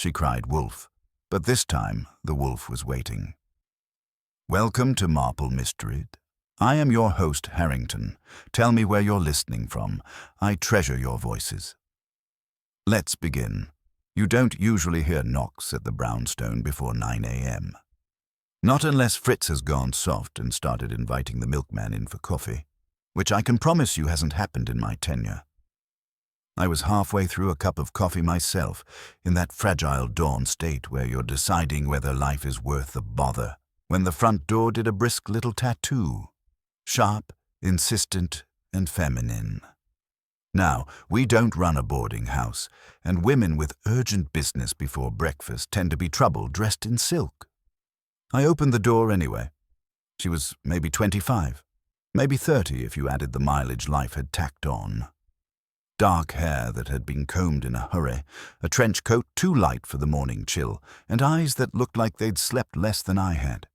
she cried Wolfe, but this time the wolf was waiting. "Welcome to Marple Mystery. I am your host, Harrington. Tell me where you're listening from. I treasure your voices." "Let's begin. You don't usually hear knocks at the brownstone before 9 a.m. Not unless Fritz has gone soft and started inviting the milkman in for coffee, which I can promise you hasn't happened in my tenure. I was halfway through a cup of coffee myself, in that fragile dawn state where you're deciding whether life is worth the bother, when the front door did a brisk little tattoo, sharp, insistent, and feminine. Now, we don't run a boarding house, and women with urgent business before breakfast tend to be trouble dressed in silk. I opened the door anyway. She was maybe 25, maybe 30 if you added the mileage life had tacked on. Dark hair that had been combed in a hurry, a trench coat too light for the morning chill, and eyes that looked like they'd slept less than I had.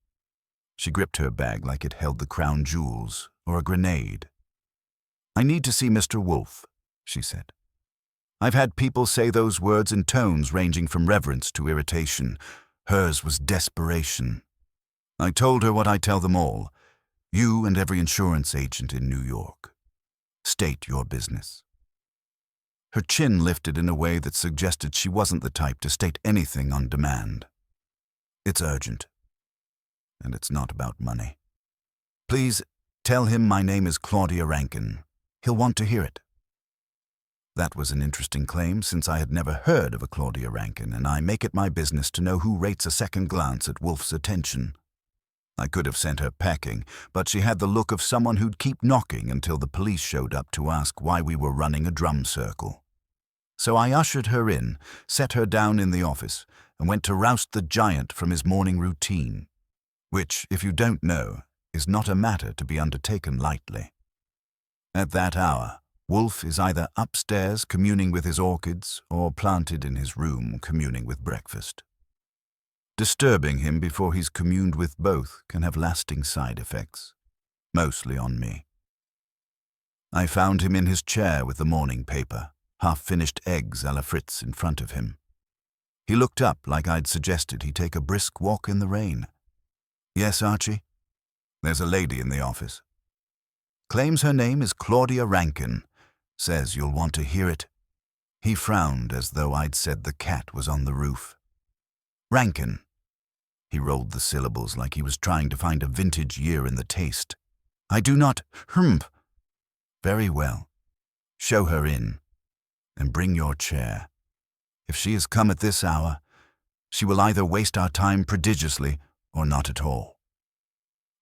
She gripped her bag like it held the crown jewels or a grenade. "I need to see Mr. Wolfe," she said. I've had people say those words in tones ranging from reverence to irritation. Hers was desperation. I told her what I tell them all. You and every insurance agent in New York. State your business. Her chin lifted in a way that suggested she wasn't the type to state anything on demand. "It's urgent. And it's not about money. Please tell him my name is Claudia Rankin. He'll want to hear it." That was an interesting claim, since I had never heard of a Claudia Rankin, and I make it my business to know who rates a second glance at Wolfe's attention. I could have sent her packing, but she had the look of someone who'd keep knocking until the police showed up to ask why we were running a drum circle. So I ushered her in, set her down in the office, and went to roust the giant from his morning routine, which, if you don't know, is not a matter to be undertaken lightly. At that hour, Wolfe is either upstairs communing with his orchids or planted in his room communing with breakfast. Disturbing him before he's communed with both can have lasting side effects, mostly on me. I found him in his chair with the morning paper, half-finished eggs a la Fritz in front of him. He looked up like I'd suggested he take a brisk walk in the rain. "Yes, Archie? There's a lady in the office. Claims her name is Claudia Rankin. Says you'll want to hear it." He frowned as though I'd said the cat was on the roof. "Rankin." He rolled the syllables like he was trying to find a vintage year in the taste. "I do not, Very well. Show her in. And bring your chair. If she has come at this hour, she will either waste our time prodigiously or not at all."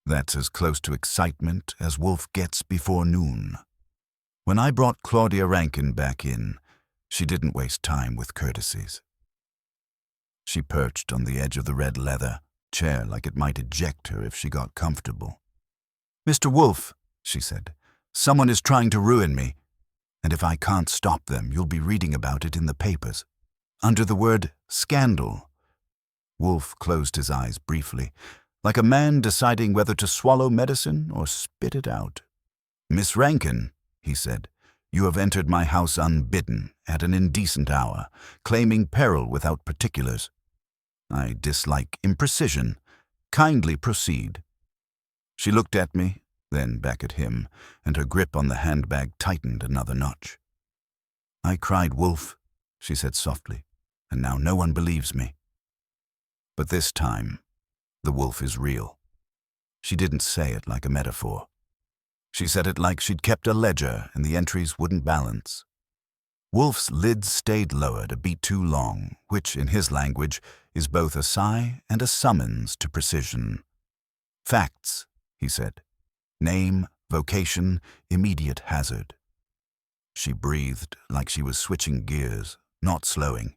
That's as close to excitement as Wolfe gets before noon. When I brought Claudia Rankin back in, she didn't waste time with courtesies. She perched on the edge of the red leather chair like it might eject her if she got comfortable. "Mr. Wolfe," she said, "someone is trying to ruin me, and if I can't stop them, you'll be reading about it in the papers. Under the word scandal." Wolfe closed his eyes briefly, like a man deciding whether to swallow medicine or spit it out. "Miss Rankin," he said, "you have entered my house unbidden, at an indecent hour, claiming peril without particulars. I dislike imprecision. Kindly proceed." She looked at me, then back at him, and her grip on the handbag tightened another notch. "I cried wolf," she said softly, "and now no one believes me. But this time, the wolf is real." She didn't say it like a metaphor. She said it like she'd kept a ledger and the entries wouldn't balance. Wolfe's lids stayed lowered a beat too long, which, in his language, is both a sigh and a summons to precision. "Facts," he said. "Name, vocation, immediate hazard." She breathed like she was switching gears, not slowing.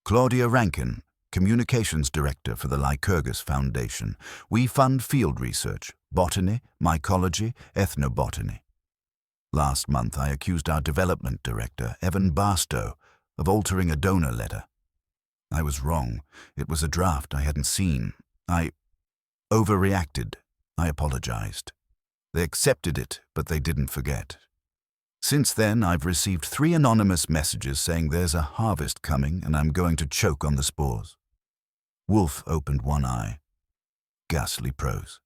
"Claudia Rankin, Communications Director for the Lycurgus Foundation. We fund field research, botany, mycology, ethnobotany. Last month I accused our development director, Evan Barstow, of altering a donor letter. I was wrong. It was a draft I hadn't seen. I overreacted. I apologized. They accepted it, but they didn't forget. Since then, I've received 3 anonymous messages saying there's a harvest coming and I'm going to choke on the spores. Wolfe opened one eye. Ghastly prose.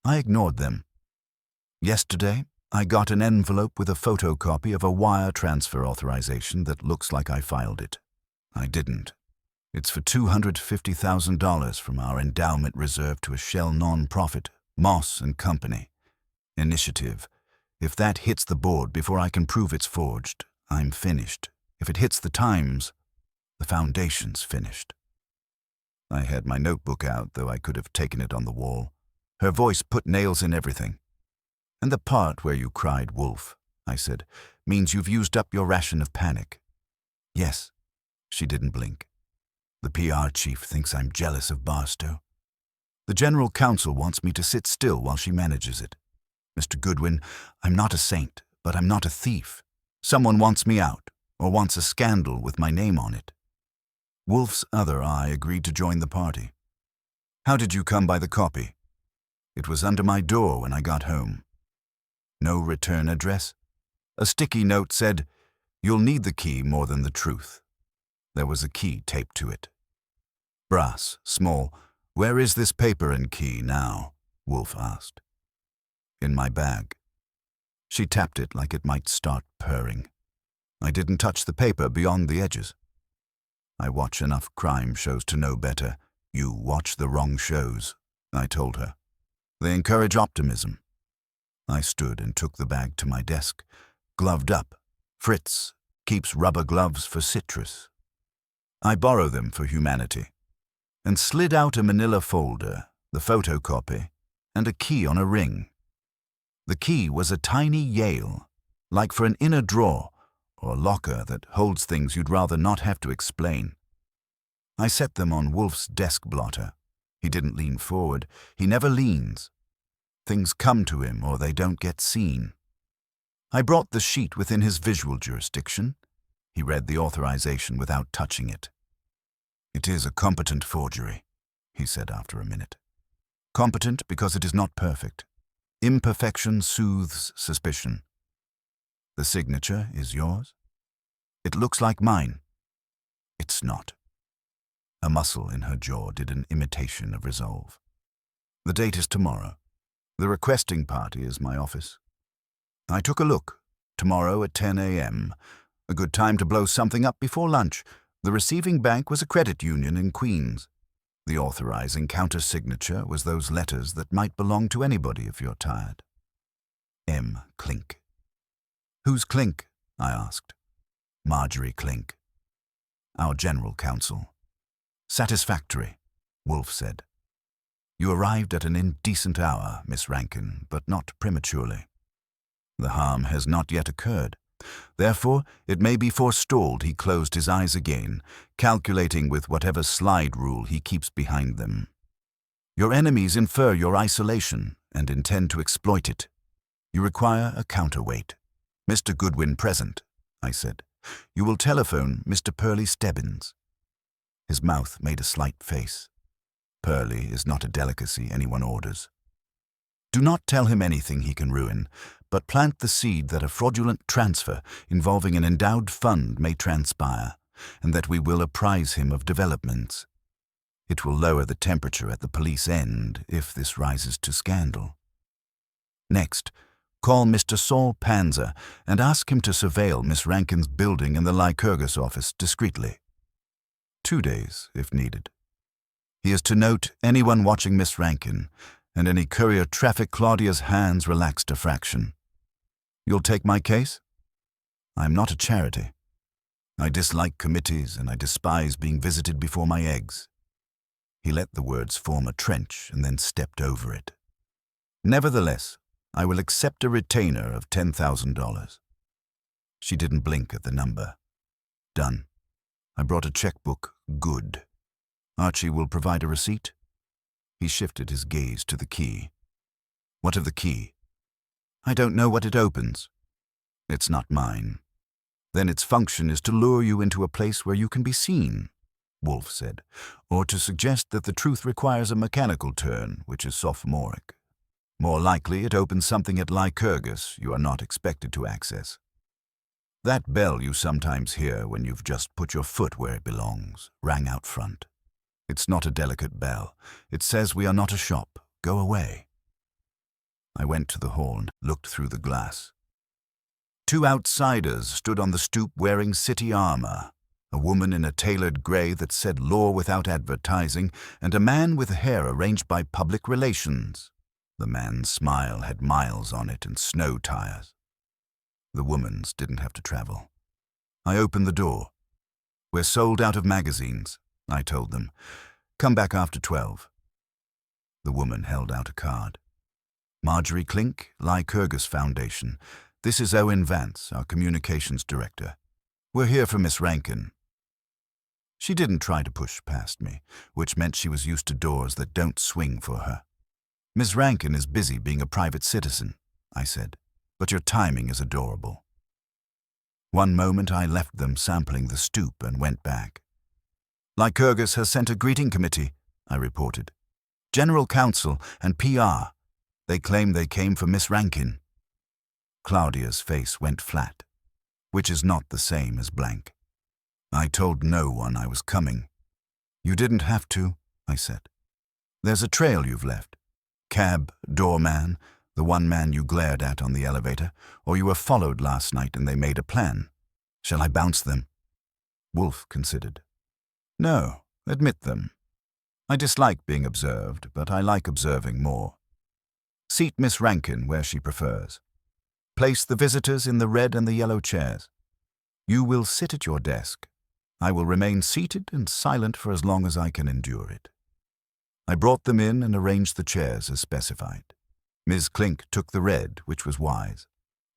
I ignored them. Yesterday, I got an envelope with a photocopy of a wire transfer authorization that looks like I filed it. I didn't. It's for $250,000 from our endowment reserve to a shell non-profit, Moss and Company. Initiative. If that hits the board before I can prove it's forged, I'm finished. If it hits the Times, the foundation's finished. I had my notebook out, though I could have taken it on the wall. Her voice put nails in everything. And the part where you cried wolf, I said, means you've used up your ration of panic. Yes. She didn't blink. The PR chief thinks I'm jealous of Barstow. The general counsel wants me to sit still while she manages it. Mr. Goodwin, I'm not a saint, but I'm not a thief. Someone wants me out, or wants a scandal with my name on it. Wolfe's other eye agreed to join the party. How did you come by the copy? It was under my door when I got home. No return address? A sticky note said, "You'll need the key more than the truth." There was a key taped to it. Brass, small. Where is this paper and key now? Wolfe asked. In my bag. She tapped it like it might start purring. I didn't touch the paper beyond the edges. I watch enough crime shows to know better. You watch the wrong shows, I told her. They encourage optimism. I stood and took the bag to my desk, gloved up. Fritz keeps rubber gloves for citrus. I borrow them for humanity, and slid out a manila folder, the photocopy, and a key on a ring. The key was a tiny Yale, like for an inner drawer or locker that holds things you'd rather not have to explain. I set them on Wolfe's desk blotter. He didn't lean forward. He never leans. Things come to him or they don't get seen. I brought the sheet within his visual jurisdiction. He read the authorization without touching it. It is a competent forgery, he said after a minute. Competent because it is not perfect. Imperfection soothes suspicion. The signature is yours? It looks like mine. It's not. A muscle in her jaw did an imitation of resolve. The date is tomorrow. The requesting party is my office. I took a look. Tomorrow at 10 a.m. A good time to blow something up before lunch. The receiving bank was a credit union in Queens. The authorizing counter-signature was those letters that might belong to anybody if you're tired. M. Clink. Who's Clink? I asked. Marjorie Clink. Our general counsel. Satisfactory, Wolfe said. You arrived at an indecent hour, Miss Rankin, but not prematurely. The harm has not yet occurred. Therefore, it may be forestalled. He closed his eyes again, calculating with whatever slide rule he keeps behind them. Your enemies infer your isolation and intend to exploit it. You require a counterweight. Mr. Goodwin present, I said. You will telephone Mr. Pearlie Stebbins. His mouth made a slight face. Pearlie is not a delicacy anyone orders. Do not tell him anything he can ruin, but plant the seed that a fraudulent transfer involving an endowed fund may transpire, and that we will apprise him of developments. It will lower the temperature at the police end if this rises to scandal. Next, call Mr. Saul Panzer and ask him to surveil Miss Rankin's building and the Lycurgus office discreetly. 2 days, if needed. He is to note anyone watching Miss Rankin, and any courier traffic Claudia's hands relaxed a fraction. You'll take my case? I'm not a charity. I dislike committees and I despise being visited before my eggs. He let the words form a trench and then stepped over it. Nevertheless, I will accept a retainer of $10,000. She didn't blink at the number. Done. I brought a checkbook. Good. Archie will provide a receipt? He shifted his gaze to the key. What of the key? I don't know what it opens. It's not mine. Then its function is to lure you into a place where you can be seen, Wolfe said, or to suggest that the truth requires a mechanical turn, which is sophomoric. More likely it opens something at Lycurgus you are not expected to access. That bell you sometimes hear when you've just put your foot where it belongs rang out front. It's not a delicate bell. It says we are not a shop. Go away. I went to the hall and looked through the glass. Two outsiders stood on the stoop wearing city armor, a woman in a tailored gray that said law without advertising, and a man with hair arranged by public relations. The man's smile had miles on it and snow tires. The woman's didn't have to travel. I opened the door. We're sold out of magazines, I told them. Come back after 12. The woman held out a card. Marjorie Clink, Lycurgus Foundation. This is Owen Vance, our communications director. We're here for Miss Rankin. She didn't try to push past me, which meant she was used to doors that don't swing for her. Miss Rankin is busy being a private citizen, I said, but your timing is adorable. One moment I left them sampling the stoop and went back. Lycurgus has sent a greeting committee, I reported. General Counsel and PR. They claim they came for Miss Rankin. Claudia's face went flat, which is not the same as blank. I told no one I was coming. You didn't have to, I said. There's a trail you've left. Cab, doorman, the one man you glared at on the elevator, or you were followed last night and they made a plan. Shall I bounce them? Wolfe considered. No, admit them. I dislike being observed, but I like observing more. Seat Miss Rankin where she prefers. Place the visitors in the red and the yellow chairs. You will sit at your desk. I will remain seated and silent for as long as I can endure it. I brought them in and arranged the chairs as specified. Ms. Clink took the red, which was wise.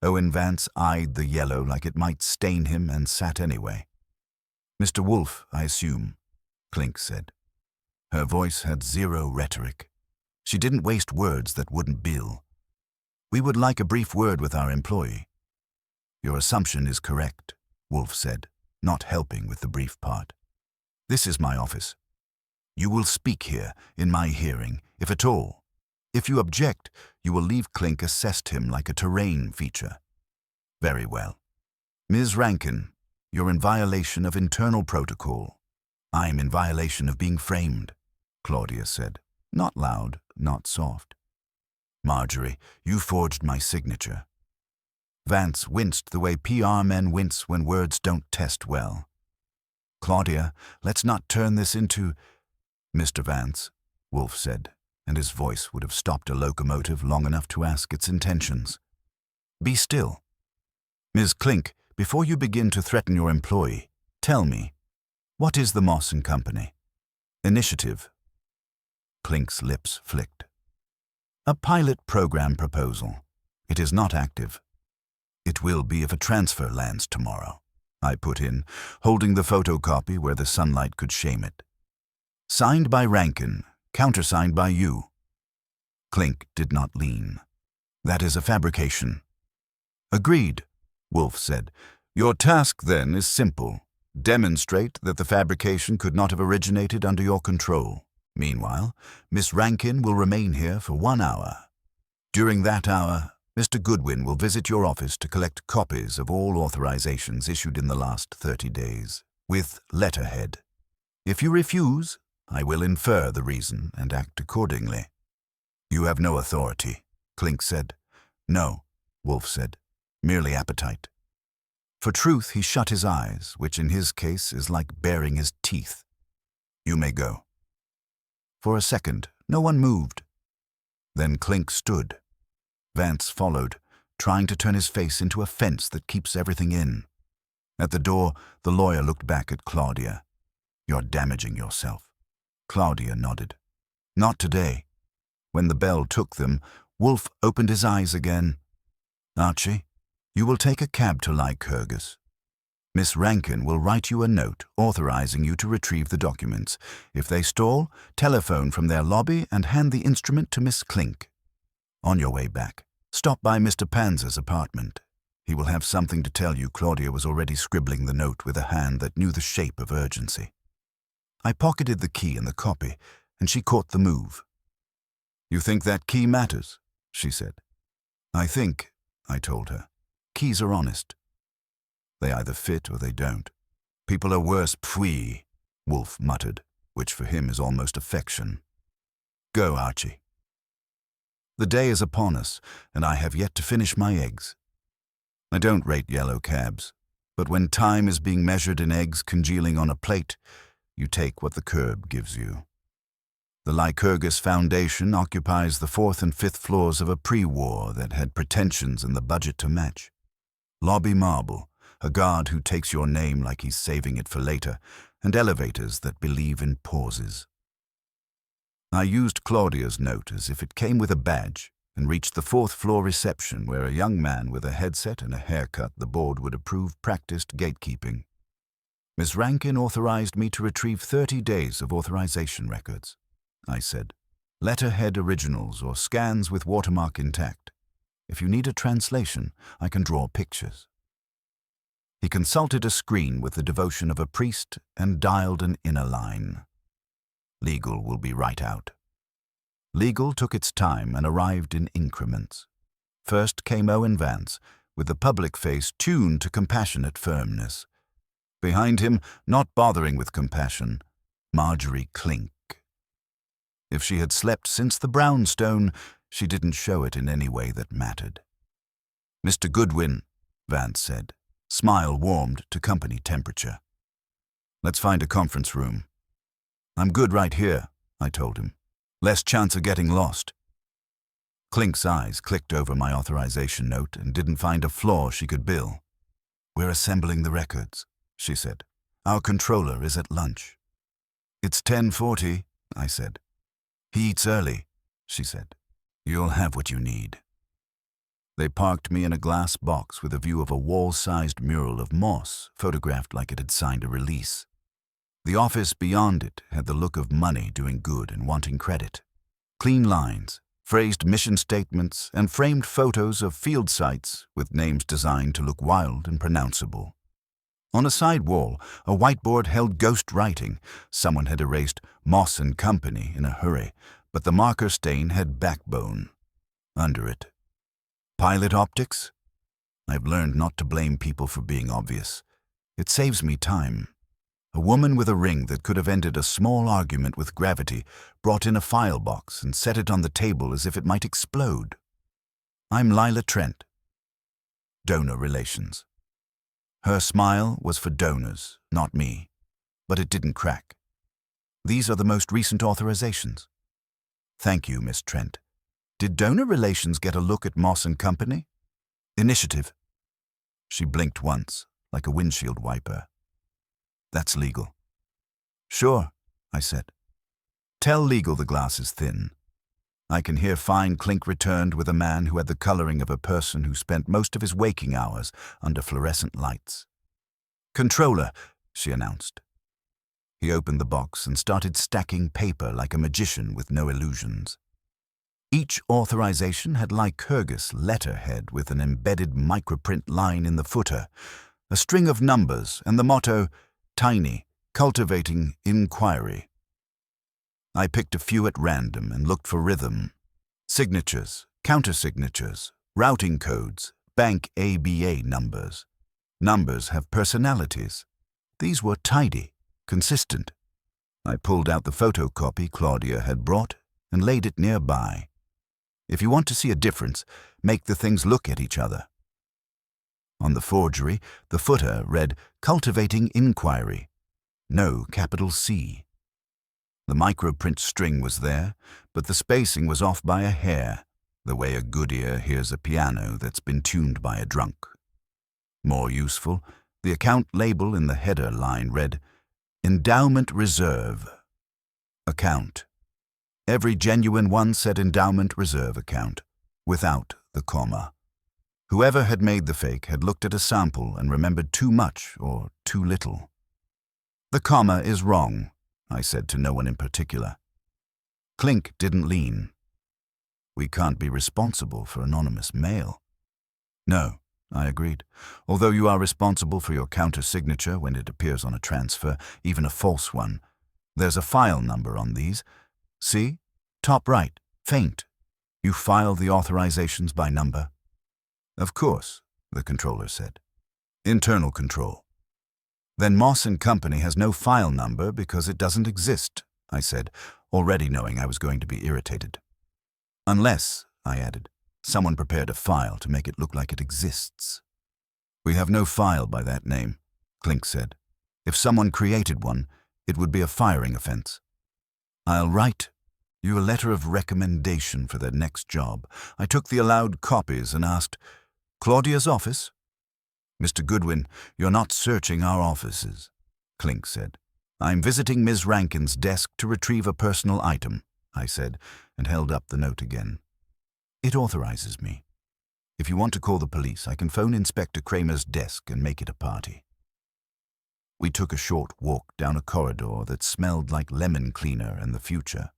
Owen Vance eyed the yellow like it might stain him and sat anyway. Mr. Wolfe, I assume, Clink said. Her voice had zero rhetoric. She didn't waste words that wouldn't bill. We would like a brief word with our employee. Your assumption is correct, Wolfe said, not helping with the brief part. This is my office. You will speak here, in my hearing, if at all. If you object, you will leave Clink assessed him like a terrain feature. Very well. Ms. Rankin, you're in violation of internal protocol. I'm in violation of being framed, Claudia said, not loud, not soft. Marjorie, you forged my signature. Vance winced the way PR men wince when words don't test well. Claudia, let's not turn this into... Mr. Vance, Wolfe said, and his voice would have stopped a locomotive long enough to ask its intentions. Be still. Ms. Clink, before you begin to threaten your employee, tell me, what is the Moss & Company? Initiative. Clink's lips flicked. A pilot program proposal. It is not active. It will be if a transfer lands tomorrow, I put in, holding the photocopy where the sunlight could shame it. Signed by Rankin, countersigned by you. Clink did not lean. That is a fabrication. Agreed, Wolfe said. Your task, then, is simple. Demonstrate that the fabrication could not have originated under your control. Meanwhile, Miss Rankin will remain here for 1 hour. During that hour, Mr. Goodwin will visit your office to collect copies of all authorizations issued in the last 30 days, with letterhead. If you refuse, I will infer the reason and act accordingly. You have no authority, Clink said. No, Wolfe said, merely appetite. For truth, he shut his eyes, which in his case is like baring his teeth. You may go. For a second, no one moved. Then Clink stood. Vance followed, trying to turn his face into a fence that keeps everything in. At the door, the lawyer looked back at Claudia. You're damaging yourself. Claudia nodded. Not today. When the bell took them, Wolfe opened his eyes again. Archie, you will take a cab to Lycurgus. Miss Rankin will write you a note authorizing you to retrieve the documents. If they stall, telephone from their lobby and hand the instrument to Miss Clink. On your way back, stop by Mr. Panzer's apartment. He will have something to tell you. Claudia was already scribbling the note with a hand that knew the shape of urgency. I pocketed the key in the copy, and she caught the move. You think that key matters? She said. I think, I told her, keys are honest. They either fit or they don't. People are worse, pfui, Wolfe muttered, which for him is almost affection. Go, Archie. The day is upon us, and I have yet to finish my eggs. I don't rate yellow cabs, but when time is being measured in eggs congealing on a plate, you take what the curb gives you. The Lycurgus Foundation occupies the 4th and 5th floors of a pre-war that had pretensions and the budget to match. Lobby marble, a guard who takes your name like he's saving it for later, and elevators that believe in pauses. I used Claudia's note as if it came with a badge and reached the 4th floor reception where a young man with a headset and a haircut the board would approve practiced gatekeeping. Miss Rankin authorized me to retrieve 30 days of authorization records, I said. Letterhead originals or scans with watermark intact. If you need a translation, I can draw pictures. He consulted a screen with the devotion of a priest and dialed an inner line. Legal will be right out. Legal took its time and arrived in increments. First came Owen Vance, with the public face tuned to compassionate firmness. Behind him, not bothering with compassion, Marjorie Clink. If she had slept since the brownstone, she didn't show it in any way that mattered. Mr. Goodwin, Vance said. Smile warmed to company temperature. Let's find a conference room. I'm good right here, I told him. Less chance of getting lost. Clink's eyes clicked over my authorization note and didn't find a flaw she could bill. We're assembling the records, she said. Our controller is at lunch. It's 10:40, I said. He eats early, she said. You'll have what you need. They parked me in a glass box with a view of a wall-sized mural of Moss, photographed like it had signed a release. The office beyond it had the look of money doing good and wanting credit. Clean lines, phrased mission statements, and framed photos of field sites with names designed to look wild and pronounceable. On a side wall, a whiteboard held ghost writing. Someone had erased Moss and Company in a hurry, but the marker stain had backbone. Under it, Pilot optics? I've learned not to blame people for being obvious. It saves me time. A woman with a ring that could have ended a small argument with gravity brought in a file box and set it on the table as if it might explode. I'm Lila Trent. Donor relations. Her smile was for donors, not me, but it didn't crack. These are the most recent authorizations. Thank you, Miss Trent. Did donor relations get a look at Moss and Company? Initiative. She blinked once, like a windshield wiper. That's legal. Sure, I said. Tell legal the glass is thin. I can hear fine Clink returned with a man who had the coloring of a person who spent most of his waking hours under fluorescent lights. Controller, she announced. He opened the box and started stacking paper like a magician with no illusions. Each authorization had Lycurgus letterhead with an embedded microprint line in the footer, a string of numbers, and the motto, Tiny, Cultivating Inquiry. I picked a few at random and looked for rhythm. Signatures, countersignatures, routing codes, bank ABA numbers. Numbers have personalities. These were tidy, consistent. I pulled out the photocopy Claudia had brought and laid it nearby. If you want to see a difference, make the things look at each other. On the forgery, the footer read Cultivating Inquiry. No capital C. The microprint string was there, but the spacing was off by a hair, the way a good ear hears a piano that's been tuned by a drunk. More useful, the account label in the header line read Endowment Reserve. Account. Every genuine one said Endowment Reserve account, without the comma. Whoever had made the fake had looked at a sample and remembered too much or too little. The comma is wrong, I said to no one in particular. Clink didn't lean. We can't be responsible for anonymous mail. No, I agreed, although you are responsible for your counter-signature when it appears on a transfer, even a false one. There's a file number on these. See? Top right, faint. You file the authorizations by number. Of course, the controller said. Internal control. Then Moss and Company has no file number because it doesn't exist, I said, already knowing I was going to be irritated. Unless, I added, someone prepared a file to make it look like it exists. We have no file by that name, Clink said. If someone created one, it would be a firing offense. I'll write you a letter of recommendation for their next job. I took the allowed copies and asked, Claudia's office? Mr. Goodwin, you're not searching our offices, Clink said. I'm visiting Ms. Rankin's desk to retrieve a personal item, I said, and held up the note again. It authorizes me. If you want to call the police, I can phone Inspector Kramer's desk and make it a party. We took a short walk down a corridor that smelled like lemon cleaner and the future.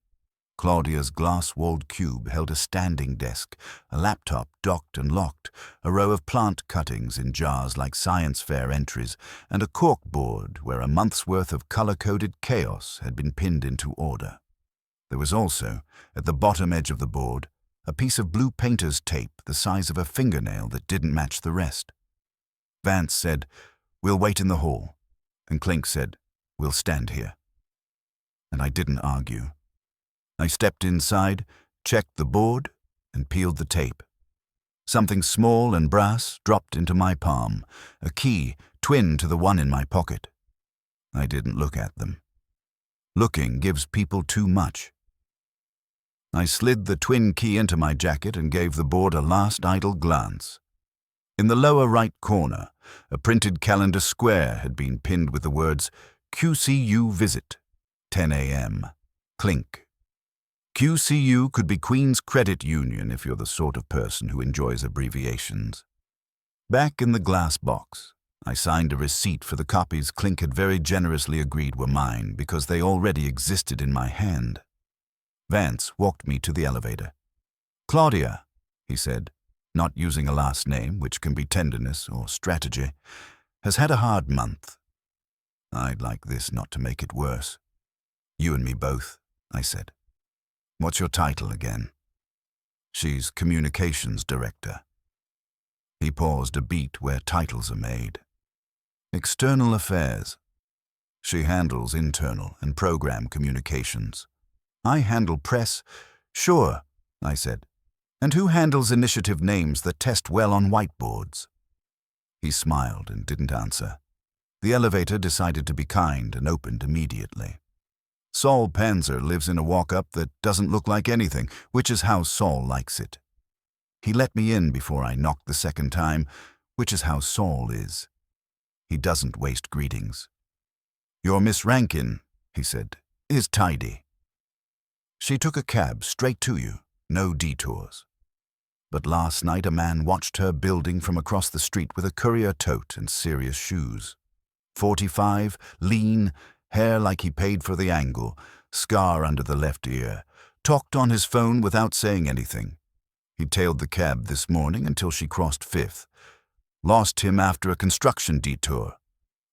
Claudia's glass-walled cube held a standing desk, a laptop docked and locked, a row of plant cuttings in jars like science fair entries, and a cork board where a month's worth of color-coded chaos had been pinned into order. There was also, at the bottom edge of the board, a piece of blue painter's tape the size of a fingernail that didn't match the rest. Vance said, "We'll wait in the hall," and Clink said, "We'll stand here." And I didn't argue. I stepped inside, checked the board, and peeled the tape. Something small and brass dropped into my palm, a key twin to the one in my pocket. I didn't look at them. Looking gives people too much. I slid the twin key into my jacket and gave the board a last idle glance. In the lower right corner, a printed calendar square had been pinned with the words, QCU Visit, 10 a.m., Clink. QCU could be Queen's Credit Union if you're the sort of person who enjoys abbreviations. Back in the glass box, I signed a receipt for the copies Clink had very generously agreed were mine because they already existed in my hand. Vance walked me to the elevator. "Claudia," he said, not using a last name, which can be tenderness or strategy, "has had a hard month." I'd like this not to make it worse. "You and me both," I said. "What's your title again?" "She's Communications Director." He paused a beat where titles are made. "External Affairs." "She handles internal and program communications." "I handle press." "Sure," I said. "And who handles initiative names that test well on whiteboards?" He smiled and didn't answer. The elevator decided to be kind and opened immediately. Saul Panzer lives in a walk-up that doesn't look like anything, which is how Saul likes it. He let me in before I knocked the second time, which is how Saul is. He doesn't waste greetings. "Your Miss Rankin," he said, "is tidy. She took a cab straight to you, no detours. But last night a man watched her building from across the street with a courier tote and serious shoes. 45, lean, hair like he paid for the angle, scar under the left ear, talked on his phone without saying anything. He tailed the cab this morning until she crossed 5th. Lost him after a construction detour.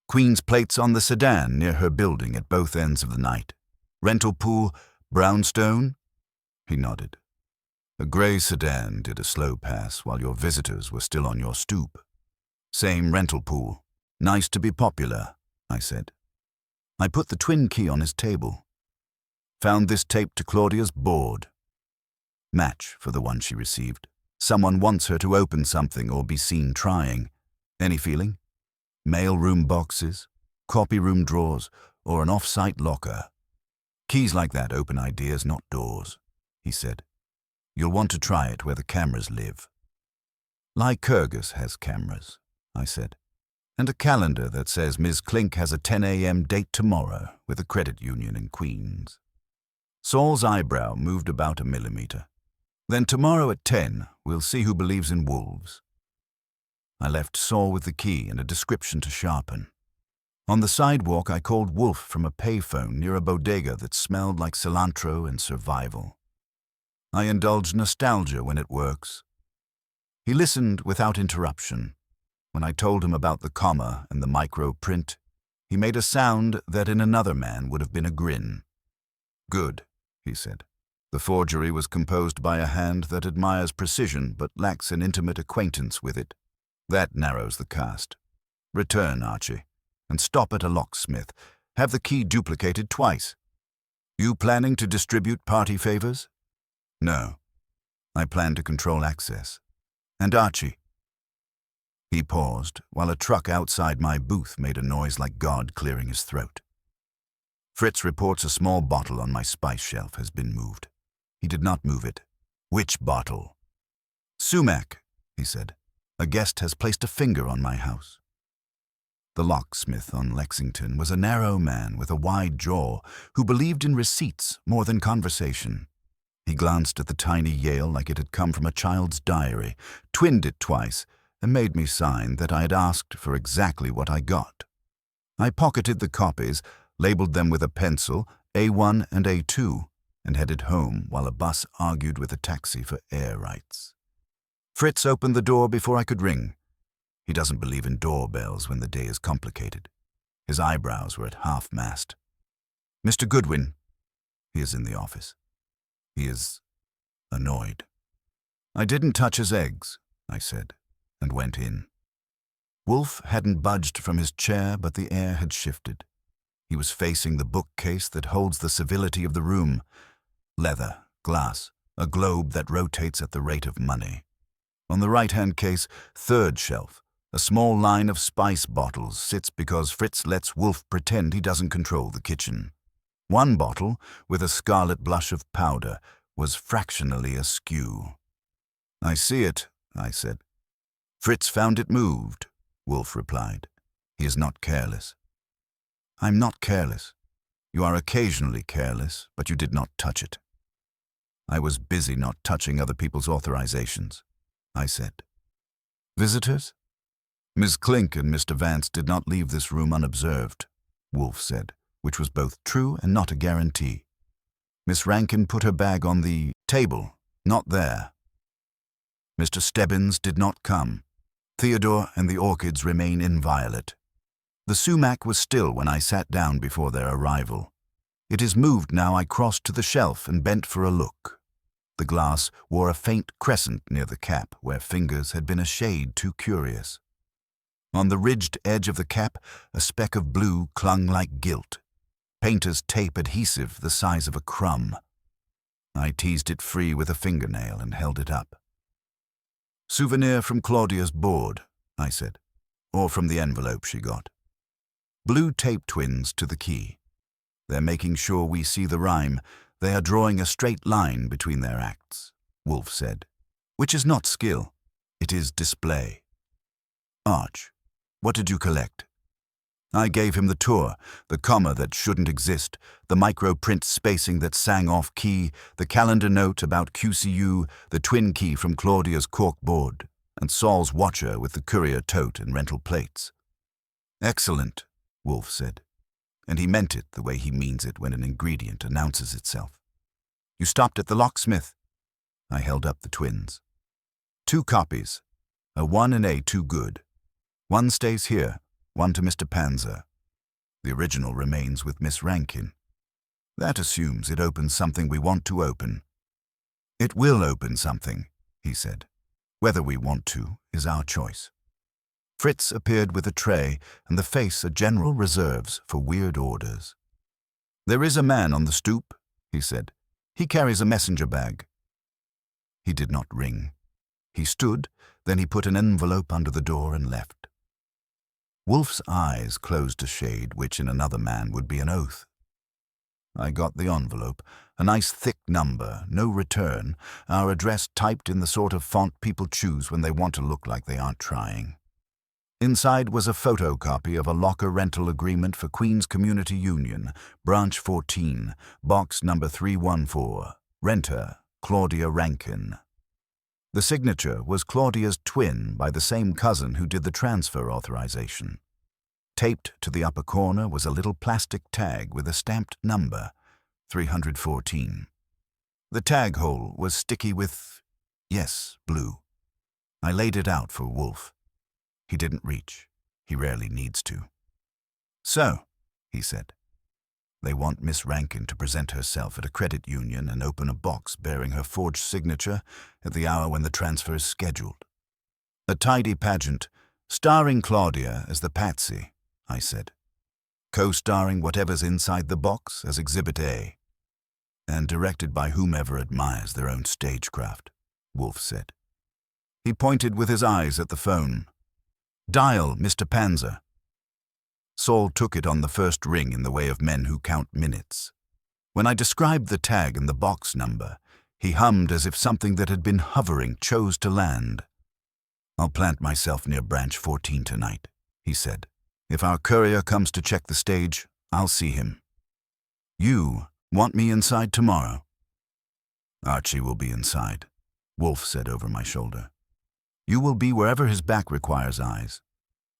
Queen's plates on the sedan near her building at both ends of the night. Rental pool, brownstone?" He nodded. "A grey sedan did a slow pass while your visitors were still on your stoop. Same rental pool. Nice to be popular," I said. I put the twin key on his table. Found this taped to Claudia's board. Match for the one she received. Someone wants her to open something or be seen trying. Any feeling? Mail room boxes, copy room drawers, or an off-site locker. Keys like that open ideas, not doors, he said. You'll want to try it where the cameras live. Lycurgus has cameras, I said. And a calendar that says Ms. Clink has a 10 a.m. date tomorrow with a credit union in Queens. Saul's eyebrow moved about a millimeter. Then tomorrow at 10, we'll see who believes in wolves. I left Saul with the key and a description to sharpen. On the sidewalk, I called Wolfe from a payphone near a bodega that smelled like cilantro and survival. I indulge nostalgia when it works. He listened without interruption. When I told him about the comma and the micro-print, he made a sound that in another man would have been a grin. "Good," he said. "The forgery was composed by a hand that admires precision but lacks an intimate acquaintance with it. That narrows the cast. Return, Archie, and stop at a locksmith. Have the key duplicated twice. You planning to distribute party favors? No. I plan to control access. And Archie? He paused, while a truck outside my booth made a noise like God clearing his throat. Fritz reports a small bottle on my spice shelf has been moved. He did not move it. Which bottle? Sumac, he said. A guest has placed a finger on my house. The locksmith on Lexington was a narrow man with a wide jaw who believed in receipts more than conversation. He glanced at the tiny Yale like it had come from a child's diary, twinned it twice, and made me sign that I had asked for exactly what I got. I pocketed the copies, labeled them with a pencil, A1 and A2, and headed home while a bus argued with a taxi for air rights. Fritz opened the door before I could ring. He doesn't believe in doorbells when the day is complicated. His eyebrows were at half-mast. Mr. Goodwin. He is in the office. He is annoyed. I didn't touch his eggs, I said, and went in. Wolfe hadn't budged from his chair, but the air had shifted. He was facing the bookcase that holds the civility of the room. Leather, glass, a globe that rotates at the rate of money. On the right-hand case, third shelf, a small line of spice bottles sits because Fritz lets Wolfe pretend he doesn't control the kitchen. One bottle, with a scarlet blush of powder, was fractionally askew. I see it, I said. Fritz found it moved, Wolfe replied. He is not careless. I'm not careless. You are occasionally careless, but you did not touch it. I was busy not touching other people's authorizations, I said. Visitors? Ms. Clink and Mr. Vance did not leave this room unobserved, Wolfe said, which was both true and not a guarantee. Miss Rankin put her bag on the table, not there. Mr. Stebbins did not come. Theodore and the orchids remain inviolate. The sumac was still when I sat down before their arrival. It is moved now. I crossed to the shelf and bent for a look. The glass wore a faint crescent near the cap where fingers had been a shade too curious. On the ridged edge of the cap, a speck of blue clung like gilt. Painter's tape adhesive the size of a crumb. I teased it free with a fingernail and held it up. Souvenir from Claudia's board, I said, or from the envelope she got. Blue tape twins to the key. They're making sure we see the rhyme. They are drawing a straight line between their acts, Wolfe said, which is not skill. It is display. Arch, what did you collect? I gave him the tour, the comma that shouldn't exist, the micro-print spacing that sang off-key, the calendar note about QCU, the twin key from Claudia's cork board, and Saul's watcher with the courier tote and rental plates. Excellent, Wolfe said, and he meant it the way he means it when an ingredient announces itself. You stopped at the locksmith. I held up the twins. 2 copies, a 1 and A2 good. One stays here. One to Mr. Panzer. The original remains with Miss Rankin. That assumes it opens something we want to open. It will open something, he said. Whether we want to is our choice. Fritz appeared with a tray and the face a general reserves for weird orders. There is a man on the stoop, he said. He carries a messenger bag. He did not ring. He stood, then he put an envelope under the door and left. Wolfe's eyes closed a shade, which in another man would be an oath. I got the envelope, a nice thick number, no return, our address typed in the sort of font people choose when they want to look like they aren't trying. Inside was a photocopy of a locker rental agreement for Queens Community Union, Branch 14, box number 314, renter, Claudia Rankin. The signature was Claudia's twin by the same cousin who did the transfer authorization. Taped to the upper corner was a little plastic tag with a stamped number, 314. The tag hole was sticky with, yes, blue. I laid it out for Wolfe. He didn't reach. He rarely needs to. So, he said, they want Miss Rankin to present herself at a credit union and open a box bearing her forged signature at the hour when the transfer is scheduled. A tidy pageant, Starring Claudia as the patsy, I said. Co-starring whatever's inside the box as Exhibit A. And directed by whomever admires their own stagecraft, Wolfe said. He pointed with his eyes at the phone. Dial, Mr. Panzer. Saul took it on the first ring in the way of men who count minutes. When I described the tag and the box number, he hummed as if something that had been hovering chose to land. I'll plant myself near branch 14 tonight, he said. If our courier comes to check the stage, I'll see him. You want me inside tomorrow? Archie will be inside, Wolfe said over my shoulder. You will be wherever his back requires eyes.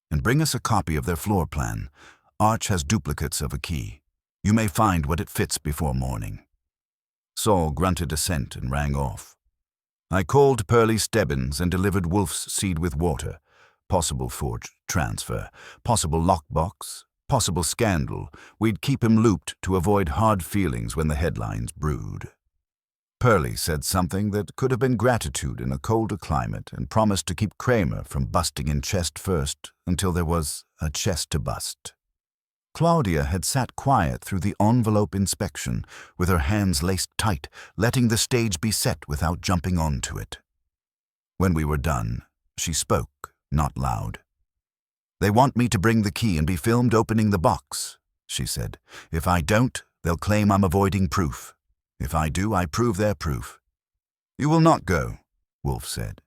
And bring us a copy of their floor plan. Arch has duplicates of a key. You may find what it fits before morning. Saul grunted assent and rang off. I called Pearlie Stebbins and delivered Wolfe's seed with water. Possible forged transfer, possible lockbox, possible scandal. We'd keep him looped to avoid hard feelings when the headlines brewed. Pearlie said something that could have been gratitude in a colder climate and promised to keep Kramer from busting in chest first until there was a chest to bust. Claudia had sat quiet through the envelope inspection, with her hands laced tight, letting the stage be set without jumping onto it. When we were done, she spoke, not loud. They want me to bring the key and be filmed opening the box, she said. If I don't, they'll claim I'm avoiding proof. If I do, I prove their proof. You will not go, Wolfe said.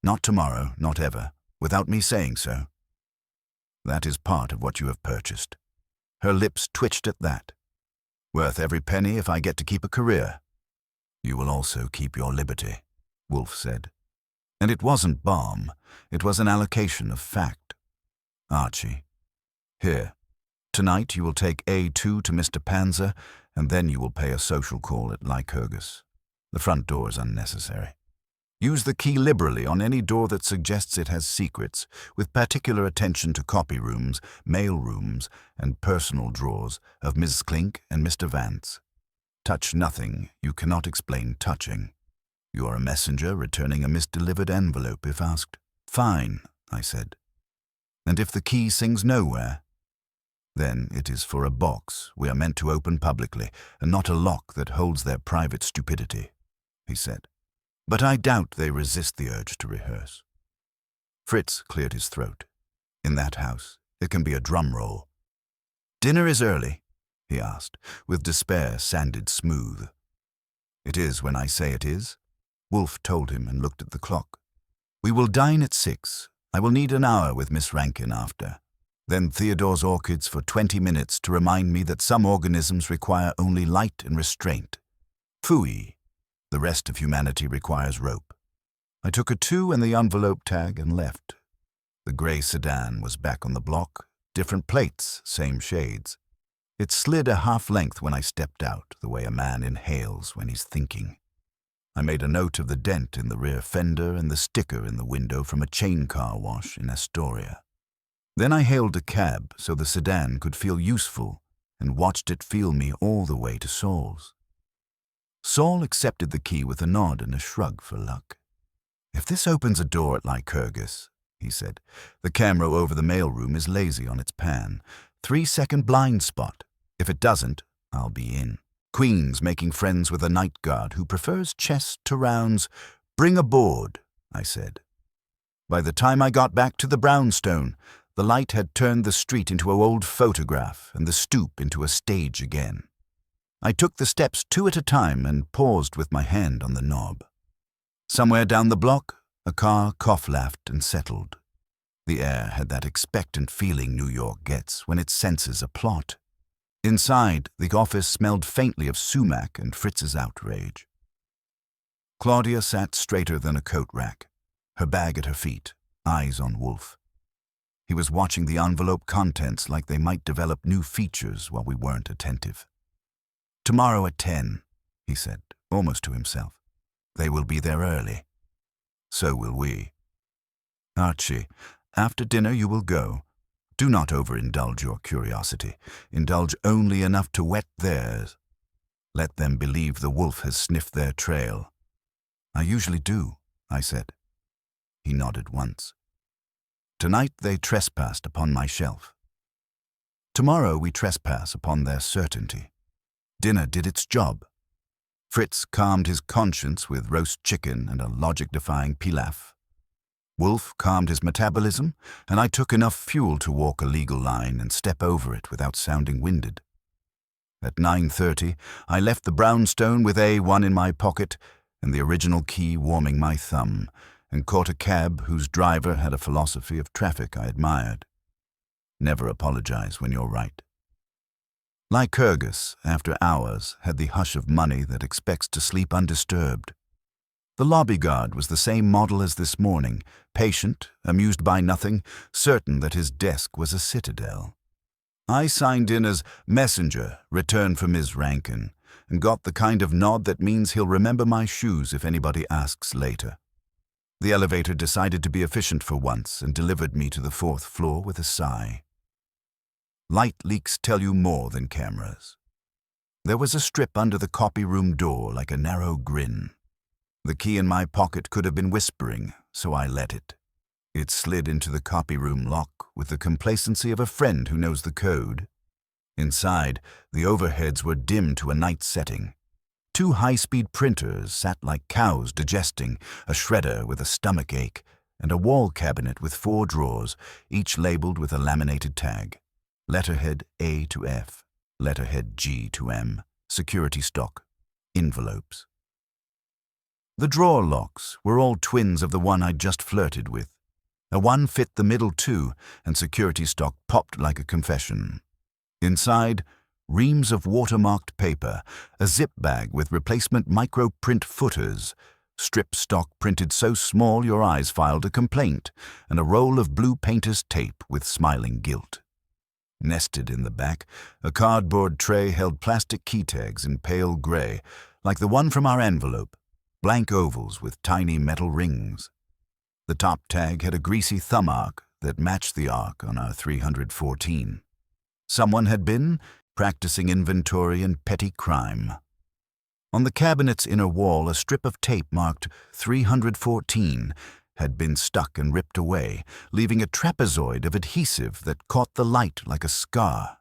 Not tomorrow, not ever, without me saying so. That is part of what you have purchased. Her lips twitched at that. Worth every penny if I get to keep a career. You will also keep your liberty, Wolfe said. And it wasn't balm, it was an allocation of fact. Archie, here, tonight you will take A2 to Mr. Panzer, and then you will pay a social call at Lycurgus. The front door is unnecessary. Use the key liberally on any door that suggests it has secrets, with particular attention to copy rooms, mail rooms, and personal drawers of Mrs. Clink and Mr. Vance. Touch nothing you cannot explain touching. You are a messenger returning a misdelivered envelope if asked. Fine, I said. And if the key sings nowhere? Then it is for a box we are meant to open publicly, and not a lock that holds their private stupidity, he said. But I doubt they resist the urge to rehearse. Fritz cleared his throat. In that house, it can be a drum roll. Dinner is early, he asked, with despair sanded smooth. It is when I say it is, Wolfe told him and looked at the clock. We will dine at 6. I will need an hour with Miss Rankin after. Then Theodore's orchids for 20 minutes to remind me that some organisms require only light and restraint. Phooey. The rest of humanity requires rope. I took a 2 and the envelope tag and left. The grey sedan was back on the block, different plates, same shades. It slid a half length when I stepped out, the way a man inhales when he's thinking. I made a note of the dent in the rear fender and the sticker in the window from a chain car wash in Astoria. Then I hailed a cab so the sedan could feel useful and watched it feel me all the way to Saul's. Saul accepted the key with a nod and a shrug for luck. If this opens a door at Lycurgus, he said, the camera over the mailroom is lazy on its pan. 3-second blind spot. If it doesn't, I'll be in. Queen's making friends with a night guard who prefers chess to rounds. Bring a board, I said. By the time I got back to the brownstone, the light had turned the street into an old photograph and the stoop into a stage again. I took the steps 2 at a time and paused with my hand on the knob. Somewhere down the block, a car cough-laughed and settled. The air had that expectant feeling New York gets when it senses a plot. Inside, the office smelled faintly of sumac and Fritz's outrage. Claudia sat straighter than a coat rack, her bag at her feet, eyes on Wolfe. He was watching the envelope contents like they might develop new features while we weren't attentive. Tomorrow at 10, he said, almost to himself. They will be there early. So will we. Archie, after dinner you will go. Do not overindulge your curiosity. Indulge only enough to whet theirs. Let them believe the wolf has sniffed their trail. I usually do, I said. He nodded once. Tonight they trespassed upon my shelf. Tomorrow we trespass upon their certainty. Dinner did its job. Fritz calmed his conscience with roast chicken and a logic-defying pilaf. Wolfe calmed his metabolism, and I took enough fuel to walk a legal line and step over it without sounding winded. At 9:30, I left the brownstone with A1 in my pocket and the original key warming my thumb, and caught a cab whose driver had a philosophy of traffic I admired. Never apologize when you're right. Lycurgus, after hours, had the hush of money that expects to sleep undisturbed. The lobby guard was the same model as this morning, patient, amused by nothing, certain that his desk was a citadel. I signed in as messenger, return for Ms. Rankin, and got the kind of nod that means he'll remember my shoes if anybody asks later. The elevator decided to be efficient for once and delivered me to the 4th floor with a sigh. Light leaks tell you more than cameras. There was a strip under the copy room door like a narrow grin. The key in my pocket could have been whispering, so I let it. It slid into the copy room lock with the complacency of a friend who knows the code. Inside, the overheads were dimmed to a night setting. 2 high-speed printers sat like cows digesting, a shredder with a stomach ache, and a wall cabinet with 4 drawers, each labeled with a laminated tag. Letterhead A to F, letterhead G to M, security stock, envelopes. The drawer locks were all twins of the one I'd just flirted with. A one fit the middle too, and security stock popped like a confession. Inside, reams of watermarked paper, a zip bag with replacement microprint footers, strip stock printed so small your eyes filed a complaint, and a roll of blue painter's tape with smiling guilt. Nested in the back, a cardboard tray held plastic key tags in pale gray, like the one from our envelope, blank ovals with tiny metal rings. The top tag had a greasy thumb arc that matched the arc on our 314. Someone had been practicing inventory and petty crime. On the cabinet's inner wall, a strip of tape marked 314 had been stuck and ripped away, leaving a trapezoid of adhesive that caught the light like a scar.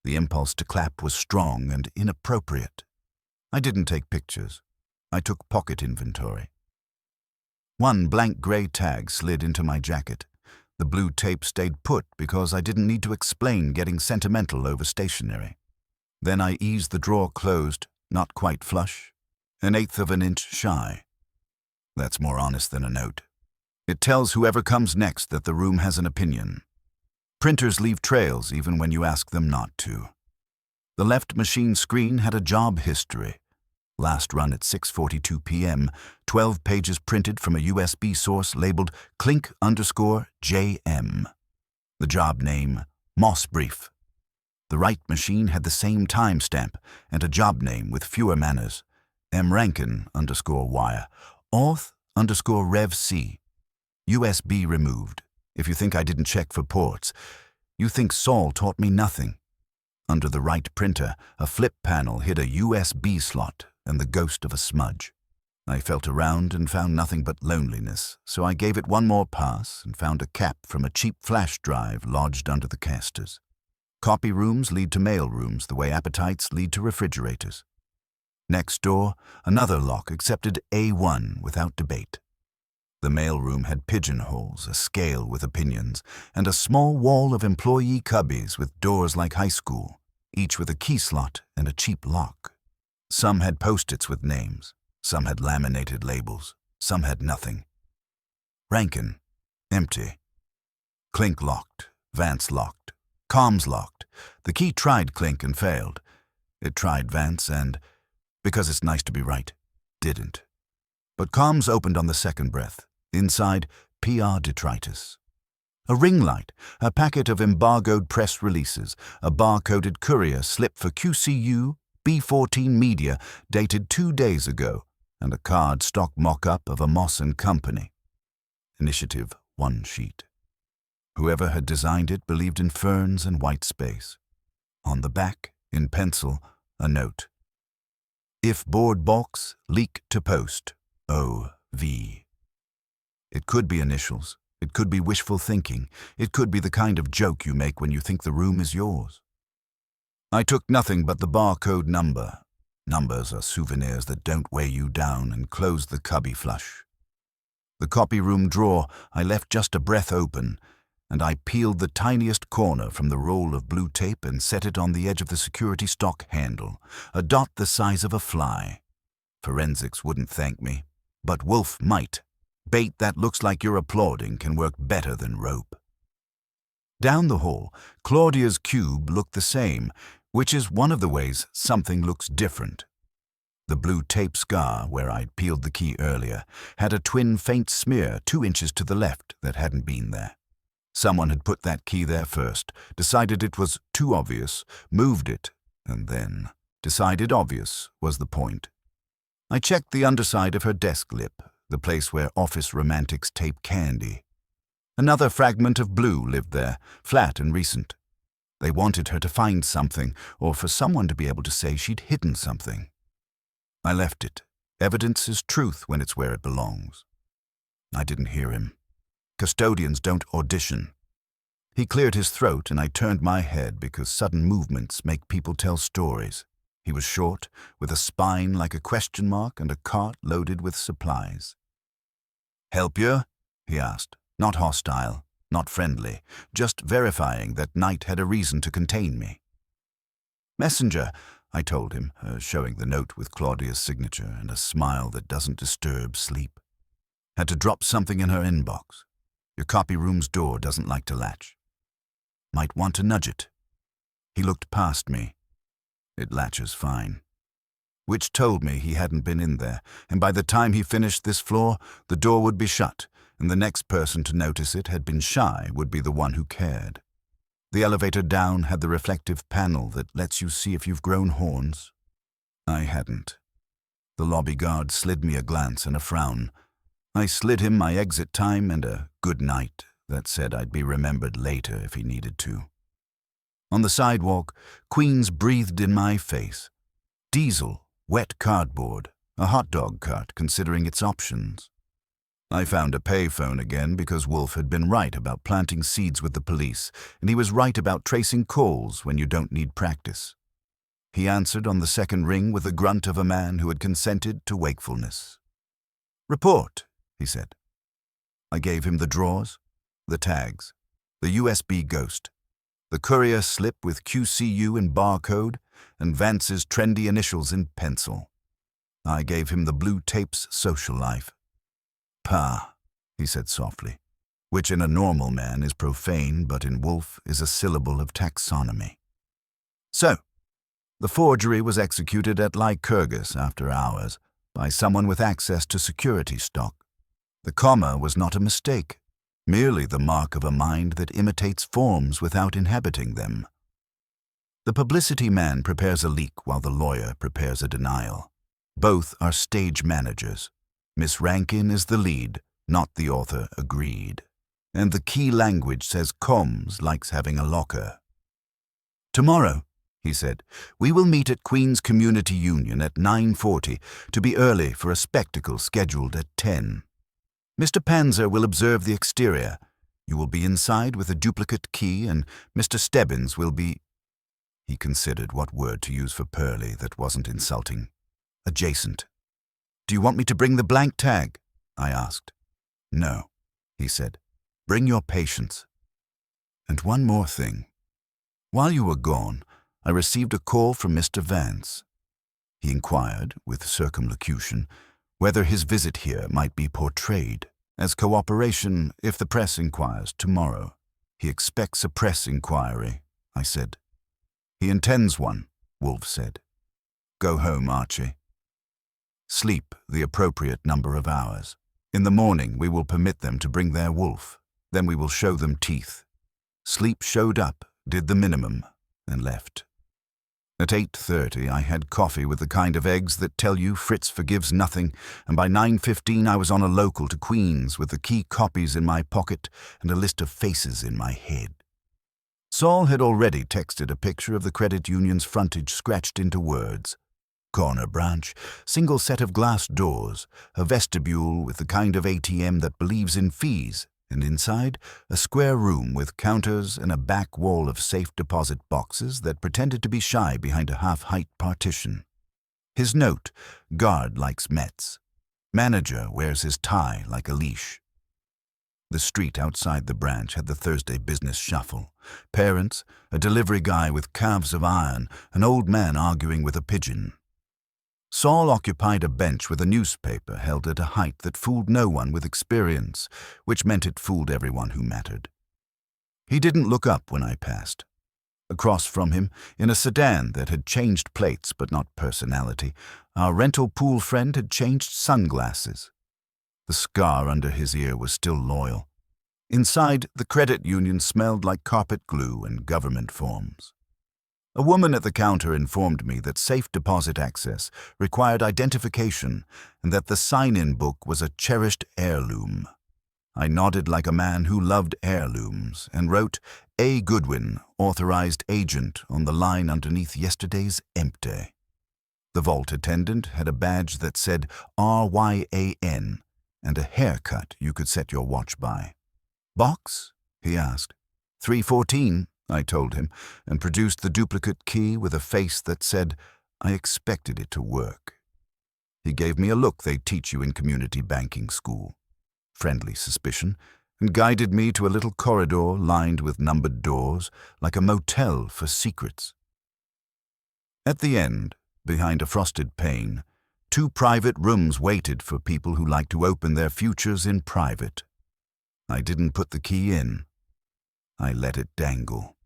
The impulse to clap was strong and inappropriate. I didn't take pictures. I took pocket inventory. One blank gray tag slid into my jacket. The blue tape stayed put because I didn't need to explain getting sentimental over stationery. Then I eased the drawer closed, not quite flush, 1/8 of an inch shy. That's more honest than a note. It tells whoever comes next that the room has an opinion. Printers leave trails even when you ask them not to. The left machine screen had a job history. Last run at 6:42 p.m., 12 pages printed from a USB source labeled Clink_JM. The job name, Moss Brief. The right machine had the same timestamp and a job name with fewer manners, mrankin_wire, auth_revc. USB removed. If you think I didn't check for ports, you think Saul taught me nothing. Under the right printer, a flip panel hid a USB slot and the ghost of a smudge. I felt around and found nothing but loneliness, so I gave it one more pass and found a cap from a cheap flash drive lodged under the casters. Copy rooms lead to mail rooms the way appetites lead to refrigerators. Next door, another lock accepted A1 without debate. The mailroom had pigeonholes, a scale with opinions, and a small wall of employee cubbies with doors like high school, each with a key slot and a cheap lock. Some had post-its with names, some had laminated labels, some had nothing. Rankin, empty. Clink locked, Vance locked, comms locked. The key tried Clink and failed. It tried Vance and, because it's nice to be right, didn't. But comms opened on the second breath. Inside, PR detritus. A ring light, a packet of embargoed press releases, a bar-coded courier slip for QCU, B14 Media, dated 2 days ago, and a card stock mock-up of a Moss & Company. Initiative 1 sheet. Whoever had designed it believed in ferns and white space. On the back, in pencil, a note. If board box, leak to post, O.V. It could be initials, It could be wishful thinking. It could be the kind of joke you make when you think the room is yours. I took nothing but the barcode number. Numbers are souvenirs that don't weigh you down, and closed the cubby flush. The copy room drawer I left just a breath open, and I peeled the tiniest corner from the roll of blue tape and set it on the edge of the security stock handle, a dot the size of a fly. Forensics wouldn't thank me, but Wolfe might. Bait that looks like you're applauding can work better than rope. Down the hall, Claudia's cube looked the same, which is one of the ways something looks different. The blue tape scar, where I'd peeled the key earlier, had a twin faint smear 2 inches to the left that hadn't been there. Someone had put that key there first, decided it was too obvious, moved it, and then decided obvious was the point. I checked the underside of her desk lip, the place where office romantics tape candy. Another fragment of blue lived there, flat and recent. They wanted her to find something, or for someone to be able to say she'd hidden something. I left it. Evidence is truth when it's where it belongs. I didn't hear him. Custodians don't audition. He cleared his throat, and I turned my head because sudden movements make people tell stories. He was short, with a spine like a question mark and a cart loaded with supplies. "Help you?" he asked, not hostile, not friendly, just verifying that night had a reason to contain me. "Messenger," I told him, showing the note with Claudia's signature and a smile that doesn't disturb sleep. "Had to drop something in her inbox. Your copy room's door doesn't like to latch. Might want to nudge it." He looked past me. "It latches fine." Which told me he hadn't been in there, and by the time he finished this floor, the door would be shut, and the next person to notice it had been shy would be the one who cared. The elevator down had the reflective panel that lets you see if you've grown horns. I hadn't. The lobby guard slid me a glance and a frown. I slid him my exit time and a good night that said I'd be remembered later if he needed to. On the sidewalk, Queens breathed in my face. Diesel, wet cardboard, a hot dog cart considering its options. I found a payphone again because Wolfe had been right about planting seeds with the police, and he was right about tracing calls when you don't need practice. He answered on the second ring with the grunt of a man who had consented to wakefulness. "Report," he said. I gave him the drawers, the tags, the USB ghost, the courier slip with QCU in barcode, and Vance's trendy initials in pencil. I gave him the blue tape's social life. "Pa," he said softly, which in a normal man is profane, but in Wolfe is a syllable of taxonomy. So, the forgery was executed at Lycurgus after hours by someone with access to security stock. The comma was not a mistake, merely the mark of a mind that imitates forms without inhabiting them. The publicity man prepares a leak while the lawyer prepares a denial. Both are stage managers. Miss Rankin is the lead, not the author agreed. And the key language says Combs likes having a locker. "Tomorrow," he said, "we will meet at Queen's Community Union at 9:40 to be early for a spectacle scheduled at 10. Mr. Panzer will observe the exterior. You will be inside with a duplicate key, and Mr. Stebbins will be—" He considered what word to use for Pearlie that wasn't insulting. "Adjacent." "Do you want me to bring the blank tag?" I asked. "No," he said. "Bring your patience. And one more thing. While you were gone, I received a call from Mr. Vance. He inquired, with circumlocution, whether his visit here might be portrayed as cooperation if the press inquires tomorrow. He expects a press inquiry, I said. He intends one, Wolfe said. Go home, Archie. Sleep the appropriate number of hours. In the morning we will permit them to bring their wolf. Then we will show them teeth. Sleep showed up, did the minimum, and left. At 8:30 I had coffee with the kind of eggs that tell you Fritz forgives nothing, and by 9:15 I was on a local to Queens with the key copies in my pocket and a list of faces in my head. Saul had already texted a picture of the credit union's frontage scratched into words. Corner branch, single set of glass doors, a vestibule with the kind of ATM that believes in fees, and inside, a square room with counters and a back wall of safe deposit boxes that pretended to be shy behind a half-height partition. His note, guard likes Mets. Manager wears his tie like a leash. The street outside the branch had the Thursday business shuffle. Parents, a delivery guy with calves of iron, an old man arguing with a pigeon. Saul occupied a bench with a newspaper held at a height that fooled no one with experience, which meant it fooled everyone who mattered. He didn't look up when I passed. Across from him, in a sedan that had changed plates but not personality, our rental pool friend had changed sunglasses. The scar under his ear was still loyal. Inside, the credit union smelled like carpet glue and government forms. A woman at the counter informed me that safe deposit access required identification and that the sign-in book was a cherished heirloom. I nodded like a man who loved heirlooms and wrote A. Goodwin, authorized agent, on the line underneath yesterday's empty. The vault attendant had a badge that said RYAN and a haircut you could set your watch by. "Box?" he asked. 314, I told him, and produced the duplicate key with a face that said, I expected it to work. He gave me a look they teach you in community banking school. Friendly suspicion, and guided me to a little corridor lined with numbered doors, like a motel for secrets. At the end, behind a frosted pane, 2 private rooms waited for people who like to open their futures in private. I didn't put the key in. I let it dangle.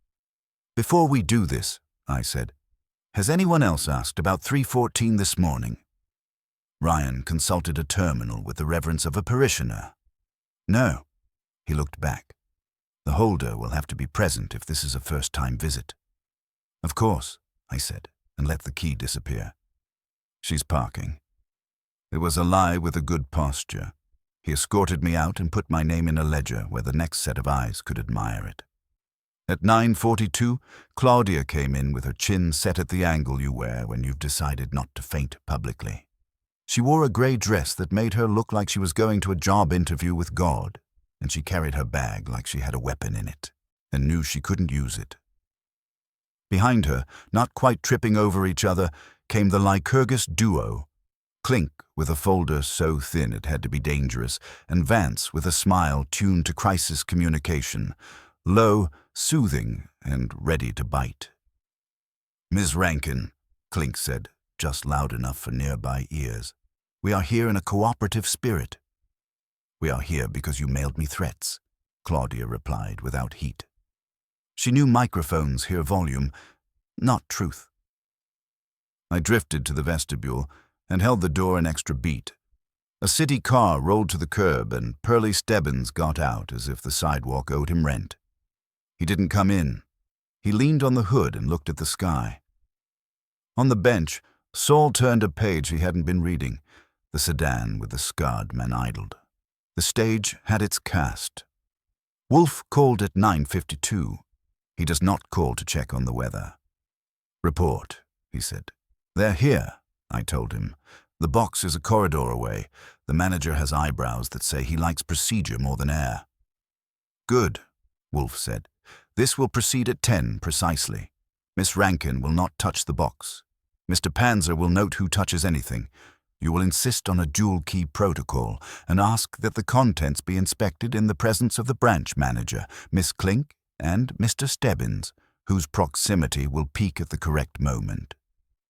"Before we do this," I said, "has anyone else asked about 314 this morning?" Ryan consulted a terminal with the reverence of a parishioner. "No." He looked back. "The holder will have to be present if this is a first-time visit." "Of course," I said, and let the key disappear. "She's parking." It was a lie with a good posture. He escorted me out and put my name in a ledger where the next set of eyes could admire it. At 9:42, Claudia came in with her chin set at the angle you wear when you've decided not to faint publicly. She wore a gray dress that made her look like she was going to a job interview with God, and she carried her bag like she had a weapon in it, and knew she couldn't use it. Behind her, not quite tripping over each other, came the Lycurgus duo, Clink with a folder so thin it had to be dangerous, and Vance with a smile tuned to crisis communication, low, soothing, and ready to bite. "Ms. Rankin," Clink said, just loud enough for nearby ears, "we are here in a cooperative spirit." "We are here because you mailed me threats," Claudia replied without heat. She knew microphones hear volume, not truth. I drifted to the vestibule and held the door an extra beat. A city car rolled to the curb and Pearlie Stebbins got out as if the sidewalk owed him rent. He didn't come in. He leaned on the hood and looked at the sky. On the bench, Saul turned a page he hadn't been reading. The sedan with the scarred man idled. The stage had its cast. Wolfe called at 9:52. He does not call to check on the weather. "Report," he said. "They're here," I told him. "The box is a corridor away. The manager has eyebrows that say he likes procedure more than air." "Good," Wolfe said. "This will proceed at 10 precisely. Miss Rankin will not touch the box. Mr. Panzer will note who touches anything. You will insist on a dual-key protocol and ask that the contents be inspected in the presence of the branch manager, Miss Clink, and Mr. Stebbins, whose proximity will peak at the correct moment.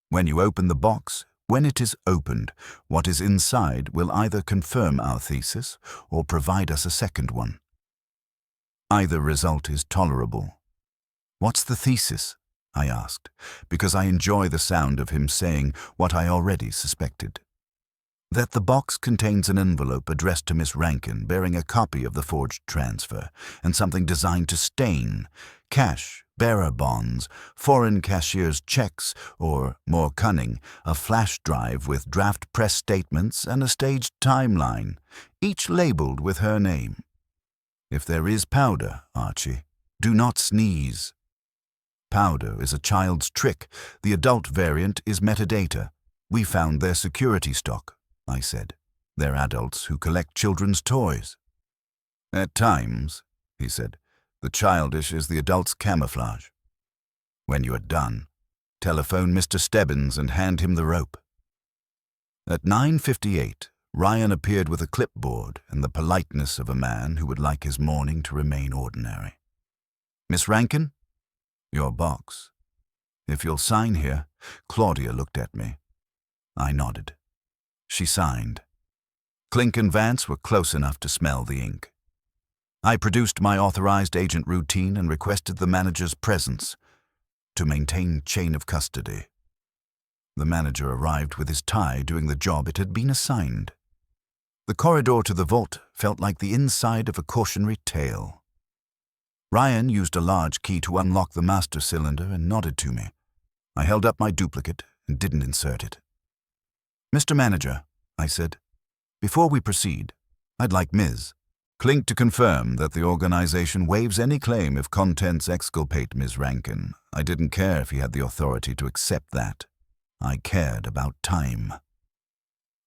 When you open the box, when it is opened, what is inside will either confirm our thesis or provide us a second one. Either result is tolerable." "What's the thesis?" I asked, because I enjoy the sound of him saying what I already suspected. "That the box contains an envelope addressed to Miss Rankin bearing a copy of the forged transfer, and something designed to stain, cash, bearer bonds, foreign cashier's checks, or, more cunning, a flash drive with draft press statements and a staged timeline, each labeled with her name. If there is powder, Archie, do not sneeze. Powder is a child's trick. The adult variant is metadata. We found their security stock," I said. "They're adults who collect children's toys." At times, he said, the childish is the adult's camouflage. When you are done, telephone Mr. Stebbins and hand him the rope. At 9:58, Ryan appeared with a clipboard and the politeness of a man who would like his morning to remain ordinary. Miss Rankin? Your box. If you'll sign here. Claudia looked at me. I nodded. She signed. Clink and Vance were close enough to smell the ink. I produced my authorized agent routine and requested the manager's presence to maintain chain of custody. The manager arrived with his tie doing the job it had been assigned. The corridor to the vault felt like the inside of a cautionary tale. Ryan used a large key to unlock the master cylinder and nodded to me. I held up my duplicate and didn't insert it. Mr. Manager, I said, before we proceed, I'd like Ms. Clink to confirm that the organization waives any claim if contents exculpate Ms. Rankin. I didn't care if he had the authority to accept that. I cared about time.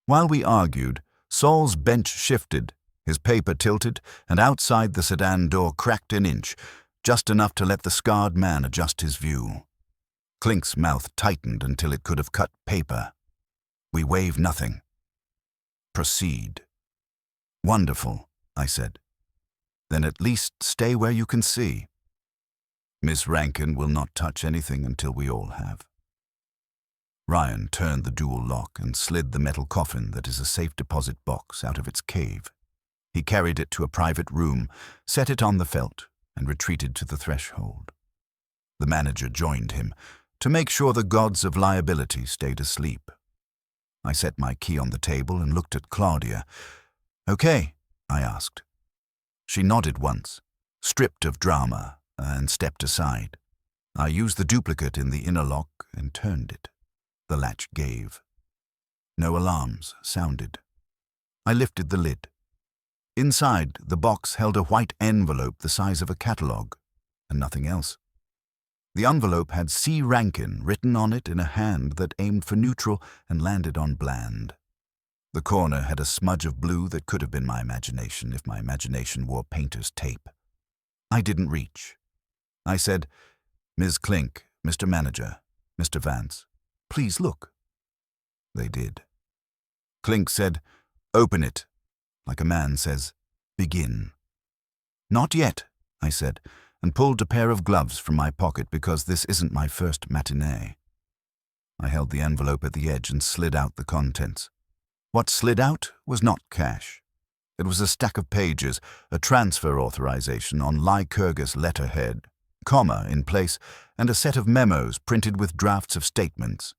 While we argued, Saul's bench shifted, his paper tilted, and outside the sedan door cracked an inch, just enough to let the scarred man adjust his view. Clink's mouth tightened until it could have cut paper. We waive nothing. Proceed. Wonderful, I said. Then at least stay where you can see. Miss Rankin will not touch anything until we all have. Ryan turned the dual lock and slid the metal coffin that is a safe deposit box out of its cave. He carried it to a private room, set it on the felt, and retreated to the threshold. The manager joined him to make sure the gods of liability stayed asleep. I set my key on the table and looked at Claudia. Okay, I asked. She nodded once, stripped of drama, and stepped aside. I used the duplicate in the inner lock and turned it. The latch gave. No alarms sounded. I lifted the lid. Inside, the box held a white envelope the size of a catalogue, and nothing else. The envelope had C. Rankin written on it in a hand that aimed for neutral and landed on bland. The corner had a smudge of blue that could have been my imagination if my imagination wore painter's tape. I didn't reach. I said, Ms. Clink, Mr. Manager, Mr. Vance, please look. They did. Clink said, open it, like a man says, begin. Not yet, I said, and pulled a pair of gloves from my pocket because this isn't my first matinee. I held the envelope at the edge and slid out the contents. What slid out was not cash. It was a stack of pages, a transfer authorization on Lycurgus letterhead, comma in place, and a set of memos printed with drafts of statements.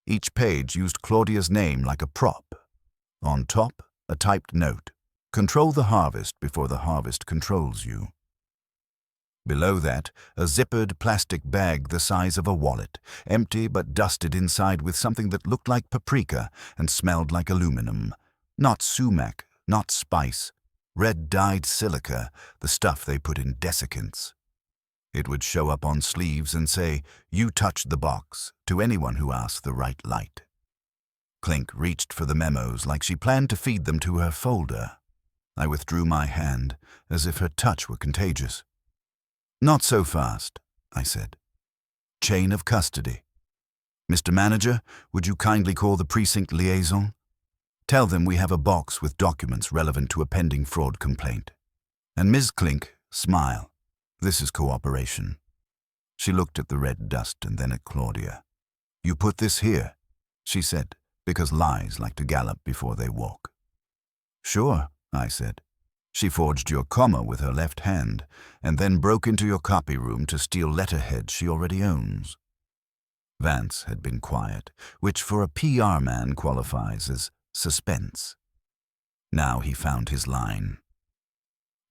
Each page used Claudia's name like a prop. On top, a typed note. Control the harvest before the harvest controls you. Below that, a zippered plastic bag the size of a wallet, empty but dusted inside with something that looked like paprika and smelled like aluminum. Not sumac, not spice. Red-dyed silica, the stuff they put in desiccants. It would show up on sleeves and say, you touched the box, to anyone who asked the right light. Clink reached for the memos like she planned to feed them to her folder. I withdrew my hand, as if her touch were contagious. Not so fast, I said. Chain of custody. Mr. Manager, would you kindly call the precinct liaison? Tell them we have a box with documents relevant to a pending fraud complaint. And Ms. Clink, smile. This is cooperation. She looked at the red dust and then at Claudia. You put this here, she said, because lies like to gallop before they walk. Sure, I said. She forged your comma with her left hand and then broke into your copy room to steal letterheads she already owns. Vance had been quiet, which for a PR man qualifies as suspense. Now he found his line.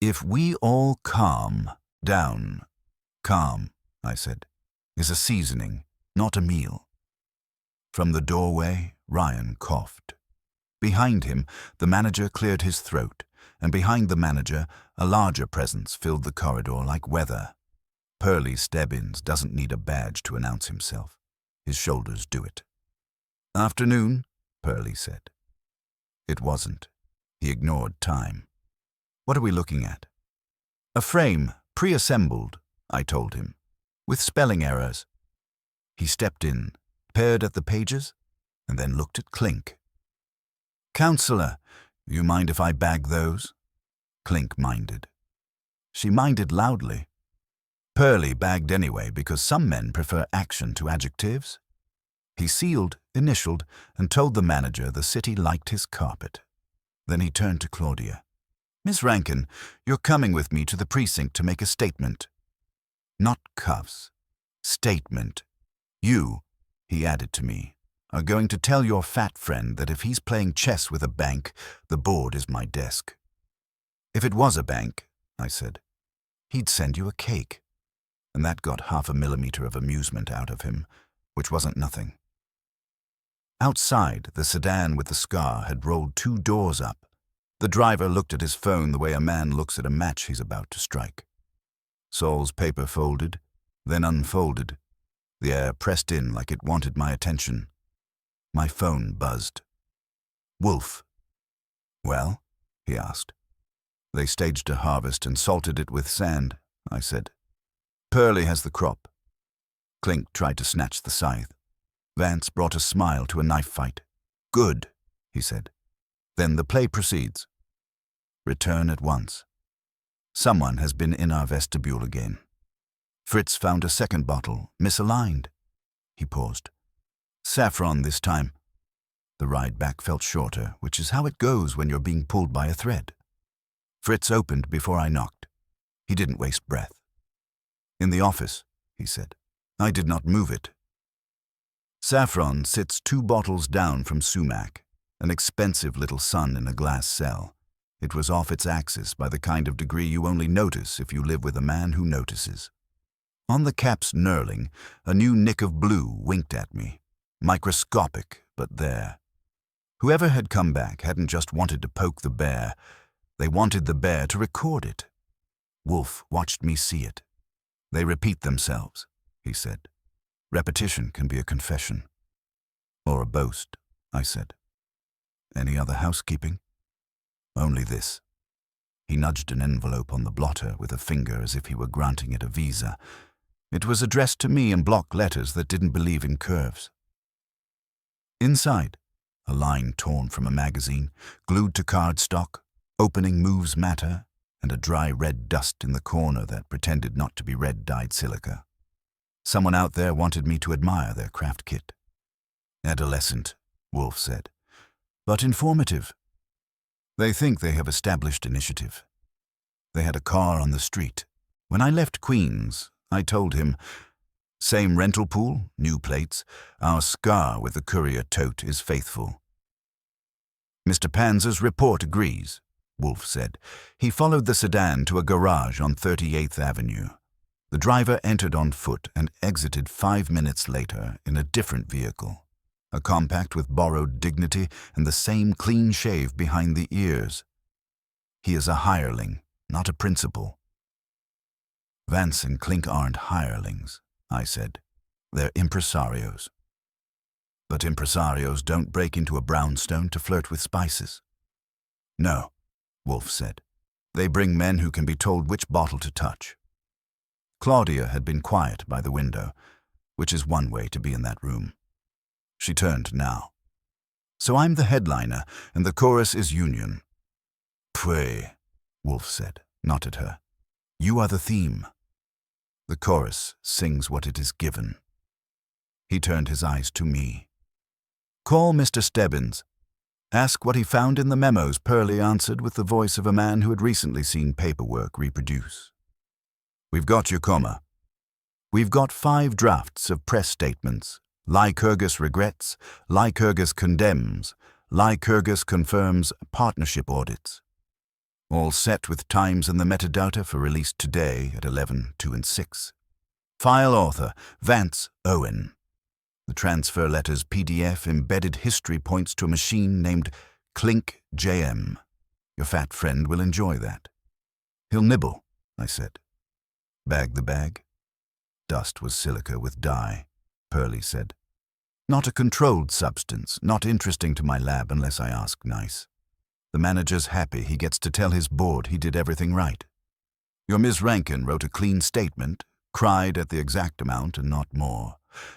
If we all calm down, calm, I said, is a seasoning, not a meal. From the doorway, Ryan coughed. Behind him, the manager cleared his throat, and behind the manager, a larger presence filled the corridor like weather. Pearlie Stebbins doesn't need a badge to announce himself. His shoulders do it. Afternoon, Pearlie said. It wasn't. He ignored time. What are we looking at? A frame, pre-assembled, I told him, with spelling errors. He stepped in, peered at the pages, and then looked at Clink. "Counselor, you mind if I bag those?" Clink minded. She minded loudly. Pearlie bagged anyway because some men prefer action to adjectives. He sealed, initialed, and told the manager the city liked his carpet. Then he turned to Claudia. "Miss Rankin, you're coming with me to the precinct to make a statement." "Not cuffs. Statement. You," he added to me, "are going to tell your fat friend that if he's playing chess with a bank, the board is my desk." "If it was a bank," I said, "he'd send you a cake." And that got 0.5 millimeter of amusement out of him, which wasn't nothing. Outside, the sedan with the scar had rolled 2 doors up. The driver looked at his phone the way a man looks at a match he's about to strike. Saul's paper folded, then unfolded. The air pressed in like it wanted my attention. My phone buzzed. "Wolfe." "Well?" he asked. "They staged a harvest and salted it with sand," I said. "Pearlie has the crop." Clink tried to snatch the scythe. Vance brought a smile to a knife fight. "Good," he said. "Then the play proceeds. Return at once. Someone has been in our vestibule again. Fritz found a second bottle, misaligned." He paused. "Saffron this time." The ride back felt shorter, which is how it goes when you're being pulled by a thread. Fritz opened before I knocked. He didn't waste breath. "In the office," he said. "I did not move it." Saffron sits 2 bottles down from sumac, an expensive little sun in a glass cell. It was off its axis by the kind of degree you only notice if you live with a man who notices. On the cap's knurling, a new nick of blue winked at me. Microscopic, but there. Whoever had come back hadn't just wanted to poke the bear. They wanted the bear to record it. Wolfe watched me see it. "They repeat themselves," he said. "Repetition can be a confession." "Or a boast," I said. "Any other housekeeping?" "Only this." He nudged an envelope on the blotter with a finger as if he were granting it a visa. It was addressed to me in block letters that didn't believe in curves. Inside, a line torn from a magazine, glued to cardstock, "Opening moves matter," and a dry red dust in the corner that pretended not to be red-dyed silica. Someone out there wanted me to admire their craft kit. "Adolescent," Wolfe said, "but informative. They think they have established initiative." They had a car on the street. When I left Queens, I told him, "Same rental pool, new plates. Our scar with the courier tote is faithful." "Mr. Panzer's report agrees," Wolfe said. He followed the sedan to a garage on 38th Avenue. The driver entered on foot and exited 5 minutes later in a different vehicle, a compact with borrowed dignity and the same clean shave behind the ears. He is a hireling, not a principal. "Vance and Clink aren't hirelings," I said. "They're impresarios." "But impresarios don't break into a brownstone to flirt with spices." "No," Wolfe said. "They bring men who can be told which bottle to touch." Claudia had been quiet by the window, which is one way to be in that room. She turned now. "So I'm the headliner, and the chorus is Union." "Pray," Wolfe said, not at her. "You are the theme. The chorus sings what it is given." He turned his eyes to me. "Call Mr. Stebbins. Ask what he found in the memos," Pearlie answered with the voice of a man who had recently seen paperwork reproduce. "We've got your comma. We've got 5 drafts of press statements. Lycurgus regrets, Lycurgus condemns, Lycurgus confirms partnership audits. All set with times and the metadata for release today at 11, 2 and 6. File author, Vance Owen. The transfer letter's PDF embedded history points to a machine named Clink JM. Your fat friend will enjoy that." "He'll nibble," I said. "Bag the bag?" "Dust was silica with dye," Pearlie said. "Not a controlled substance, not interesting to my lab unless I ask nice. The manager's happy he gets to tell his board he did everything right." Your Miss Rankin wrote a clean statement, cried at the exact amount and not more,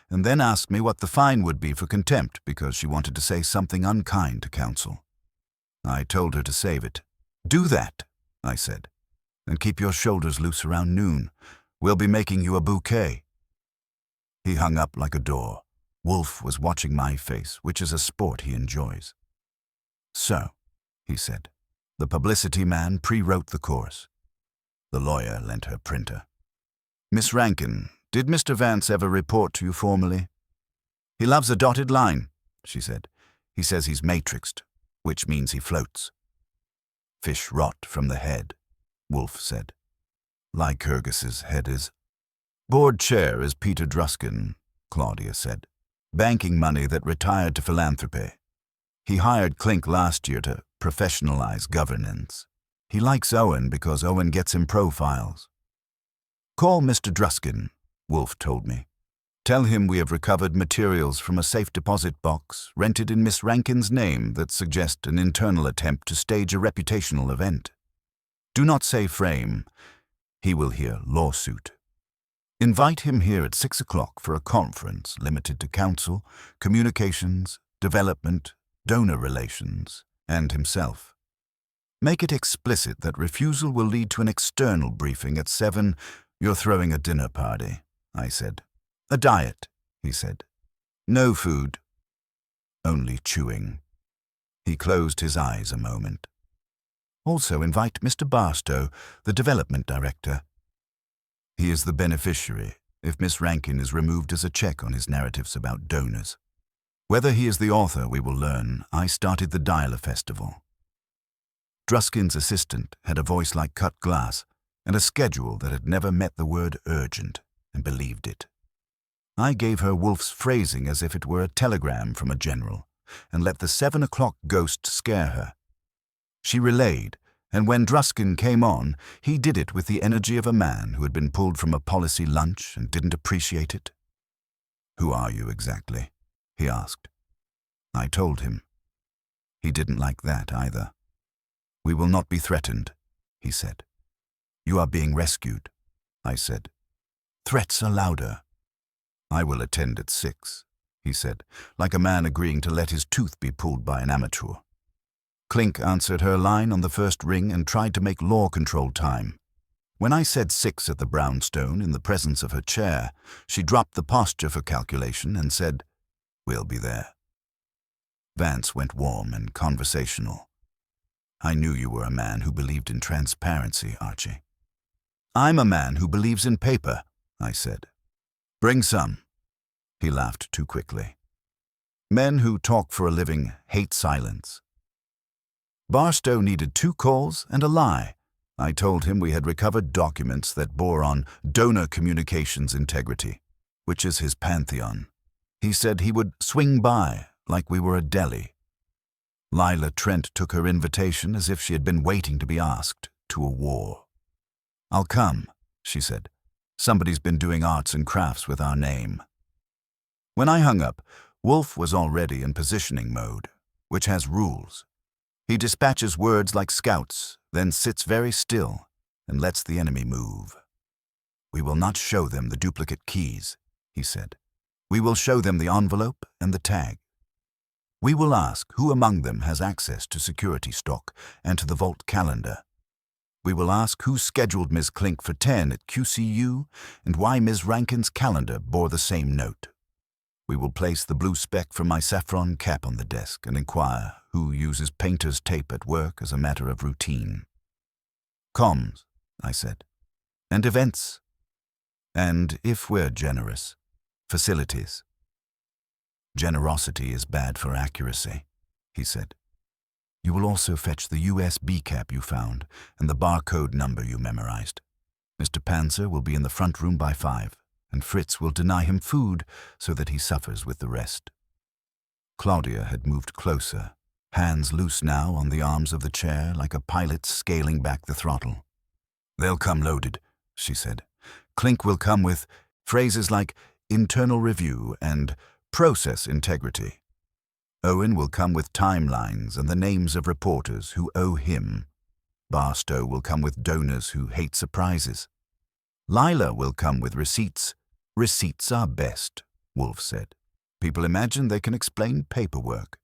and then asked me what the fine would be for contempt because she wanted to say something unkind to counsel. I told her to save it. Do that, I said, and keep your shoulders loose around noon. We'll be making you a bouquet. He hung up like a door. Wolfe was watching my face, which is a sport he enjoys. So, he said, the publicity man pre-wrote the course. The lawyer lent her printer. Miss Rankin, did Mr. Vance ever report to you formally? He loves a dotted line, she said. He says he's matrixed, which means he floats. Fish rot from the head, Wolfe said. Lycurgus's head is. Board chair is Peter Druskin, Claudia said. Banking money that retired to philanthropy. He hired Clink last year to professionalize governance. He likes Owen because Owen gets him profiles. Call Mr. Druskin, Wolfe told me. Tell him we have recovered materials from a safe deposit box rented in Miss Rankin's name that suggest an internal attempt to stage a reputational event. Do not say frame. He will hear lawsuit. Invite him here at 6 o'clock for a conference limited to counsel, communications, development, donor relations, and himself. Make it explicit that refusal will lead to an external briefing at 7. You're throwing a dinner party, I said. A diet, he said. No food. Only chewing. He closed his eyes a moment. Also invite Mr. Barstow, the development director. He is the beneficiary if Miss Rankin is removed as a check on his narratives about donors. Whether he is the author, we will learn. I started the Dialer Festival. Druskin's assistant had a voice like cut glass and a schedule that had never met the word urgent and believed it. I gave her Wolfe's phrasing as if it were a telegram from a general and let the 7 o'clock ghost scare her. She relayed, and when Druskin came on, he did it with the energy of a man who had been pulled from a policy lunch and didn't appreciate it. Who are you exactly? He asked. I told him. He didn't like that either. We will not be threatened, he said. You are being rescued, I said. Threats are louder. I will attend at 6, he said, like a man agreeing to let his tooth be pulled by an amateur. Clink answered her line on the first ring and tried to make law-controlled time. When I said 6 at the brownstone in the presence of her chair, she dropped the posture for calculation and said, We'll be there. Vance went warm and conversational. I knew you were a man who believed in transparency, Archie. I'm a man who believes in paper, I said. Bring some. He laughed too quickly. Men who talk for a living hate silence. Barstow needed 2 calls and a lie. I told him we had recovered documents that bore on donor communications integrity, which is his pantheon. He said he would swing by like we were a deli. Lila Trent took her invitation as if she had been waiting to be asked to a war. I'll come, she said. Somebody's been doing arts and crafts with our name. When I hung up, Wolfe was already in positioning mode, which has rules. He dispatches words like scouts, then sits very still and lets the enemy move. We will not show them the duplicate keys, he said. We will show them the envelope and the tag. We will ask who among them has access to security stock and to the vault calendar. We will ask who scheduled Ms. Clink for 10 at QCU and why Ms. Rankin's calendar bore the same note. We will place the blue speck from my saffron cap on the desk and inquire who uses painter's tape at work as a matter of routine. Comms, I said, and events. And, if we're generous, facilities. Generosity is bad for accuracy, he said. You will also fetch the USB cap you found and the barcode number you memorized. Mr. Panzer will be in the front room by 5, and Fritz will deny him food so that he suffers with the rest. Claudia had moved closer, hands loose now on the arms of the chair like a pilot scaling back the throttle. They'll come loaded, she said. Clink will come with phrases like internal review and process integrity. Owen will come with timelines and the names of reporters who owe him. Barstow will come with donors who hate surprises. Lila will come with receipts. Receipts are best, Wolfe said. People imagine they can explain paperwork.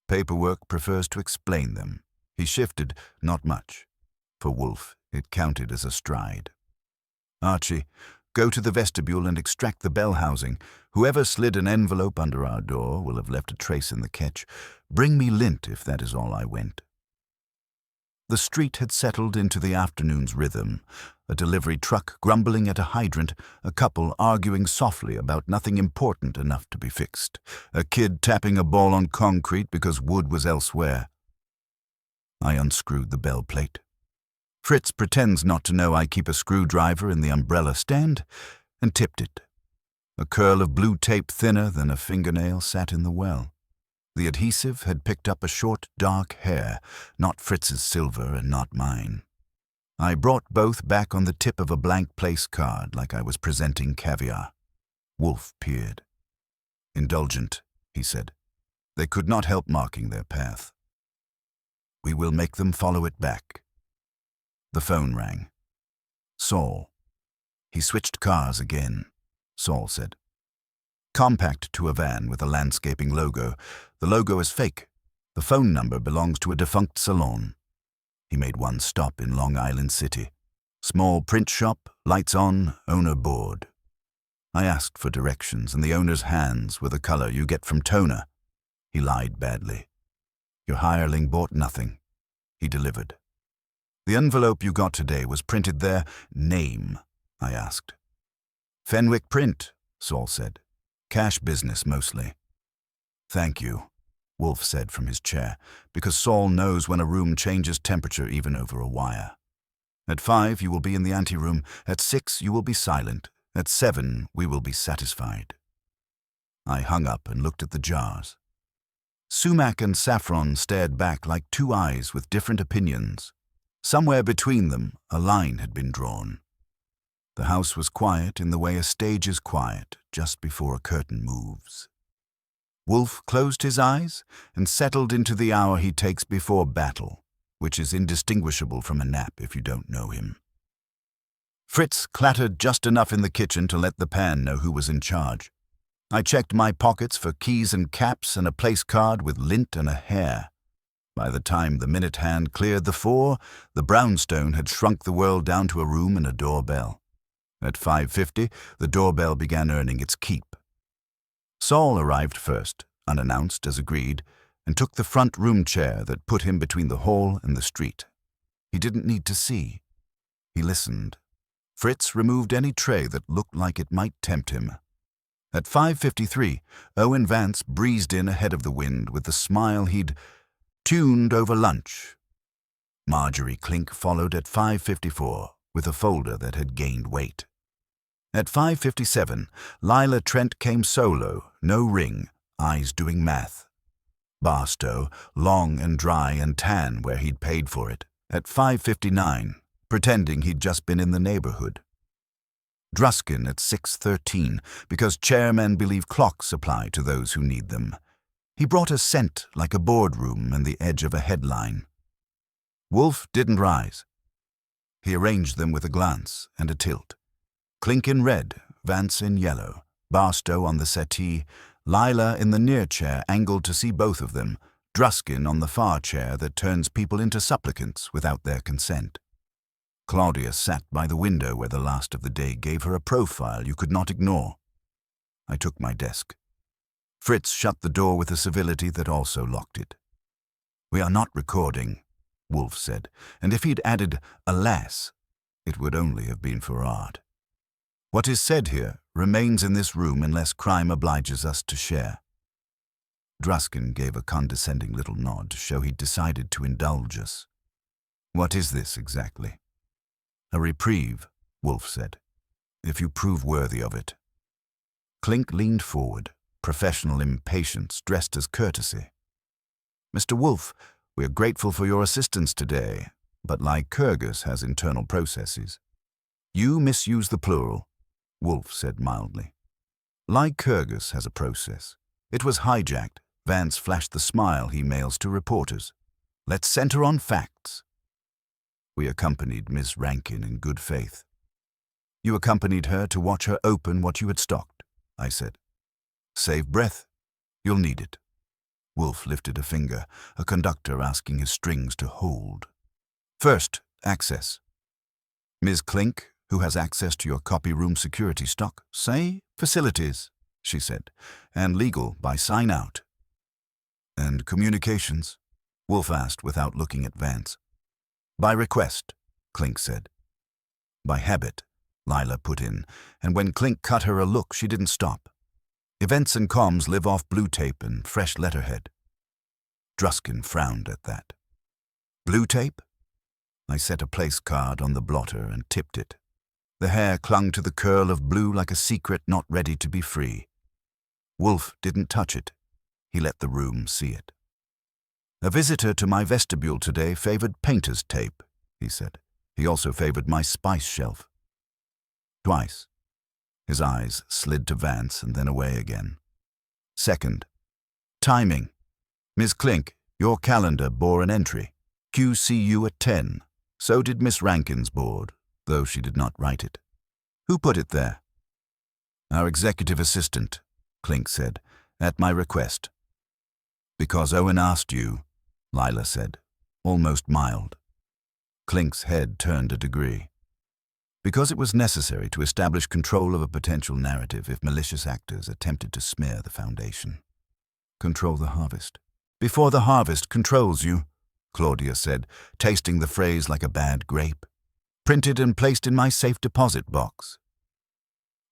Paperwork prefers to explain them. He shifted, not much. For Wolfe, it counted as a stride. Archie, go to the vestibule and extract the bell housing. Whoever slid an envelope under our door will have left a trace in the catch. Bring me lint if that is all I went. The street had settled into the afternoon's rhythm. A delivery truck grumbling at a hydrant, a couple arguing softly about nothing important enough to be fixed, a kid tapping a ball on concrete because wood was elsewhere. I unscrewed the bell plate. Fritz pretends not to know I keep a screwdriver in the umbrella stand, and tipped it. A curl of blue tape thinner than a fingernail sat in the well. The adhesive had picked up a short, dark hair, not Fritz's silver and not mine. I brought both back on the tip of a blank place card like I was presenting caviar. Wolfe peered. Indulgent, he said. They could not help marking their path. We will make them follow it back. The phone rang. Saul. He switched cars again, Saul said. Compact to a van with a landscaping logo. The logo is fake. The phone number belongs to a defunct salon. He made one stop in Long Island City. Small print shop, lights on, owner bored. I asked for directions, and the owner's hands were the color you get from toner. He lied badly. Your hireling bought nothing. He delivered. The envelope you got today was printed there. Name, I asked. Fenwick Print, Saul said. Cash business mostly. Thank you, Wolfe said from his chair, because Saul knows when a room changes temperature even over a wire. At 5 you will be in the anteroom. At 6 you will be silent. At 7 we will be satisfied. I hung up and looked at the jars. Sumac and saffron stared back like two eyes with different opinions. Somewhere between them, a line had been drawn. The house was quiet in the way a stage is quiet just before a curtain moves. Wolfe closed his eyes and settled into the hour he takes before battle, which is indistinguishable from a nap if you don't know him. Fritz clattered just enough in the kitchen to let the pan know who was in charge. I checked my pockets for keys and caps and a place card with lint and a hair. By the time the minute hand cleared the 4, the brownstone had shrunk the world down to a room and a doorbell. At 5:50, the doorbell began earning its keep. Saul arrived first, unannounced as agreed, and took the front room chair that put him between the hall and the street. He didn't need to see. He listened. Fritz removed any tray that looked like it might tempt him. At 5:53, Owen Vance breezed in ahead of the wind with the smile he'd tuned over lunch. Marjorie Clink followed at 5:54 with a folder that had gained weight. At 5:57, Lila Trent came solo, no ring, eyes doing math. Barstow, long and dry and tan where he'd paid for it, at 5:59, pretending he'd just been in the neighborhood. Druskin at 6:13, because chairmen believe clocks apply to those who need them. He brought a scent like a boardroom and the edge of a headline. Wolfe didn't rise. He arranged them with a glance and a tilt. Clink in red, Vance in yellow, Barstow on the settee, Lila in the near chair angled to see both of them, Druskin on the far chair that turns people into supplicants without their consent. Claudia sat by the window where the last of the day gave her a profile you could not ignore. I took my desk. Fritz shut the door with a civility that also locked it. We are not recording, Wolfe said, and if he'd added, alas, it would only have been for art. What is said here remains in this room unless crime obliges us to share. Druskin gave a condescending little nod to show he'd decided to indulge us. What is this exactly? A reprieve, Wolfe said, if you prove worthy of it. Clink leaned forward, professional impatience dressed as courtesy. Mr. Wolfe, we are grateful for your assistance today, but Lycurgus has internal processes. You misuse the plural, Wolfe said mildly. Lycurgus has a process. It was hijacked. Vance flashed the smile he mails to reporters. Let's center on facts. We accompanied Miss Rankin in good faith. You accompanied her to watch her open what you had stocked, I said. Save breath. You'll need it. Wolfe lifted a finger, a conductor asking his strings to hold. First, access. Ms. Clink, who has access to your copy room security stock, say facilities, she said, and legal by sign out. And communications? Wolfe asked without looking at Vance. By request, Clink said. By habit, Lila put in, and when Clink cut her a look, she didn't stop. Events and comms live off blue tape and fresh letterhead. Druskin frowned at that. Blue tape? I set a place card on the blotter and tipped it. The hair clung to the curl of blue like a secret not ready to be free. Wolfe didn't touch it. He let the room see it. A visitor to my vestibule today favored painter's tape, he said. He also favored my spice shelf. Twice. His eyes slid to Vance and then away again. Second, timing. Miss Clink, your calendar bore an entry. QCU at 10. So did Miss Rankin's board, though she did not write it. Who put it there? Our executive assistant, Clink said, at my request. Because Owen asked you, Lila said, almost mild. Clink's head turned a degree. Because it was necessary to establish control of a potential narrative if malicious actors attempted to smear the foundation. Control the harvest. Before the harvest controls you, Claudia said, tasting the phrase like a bad grape. Printed and placed in my safe deposit box.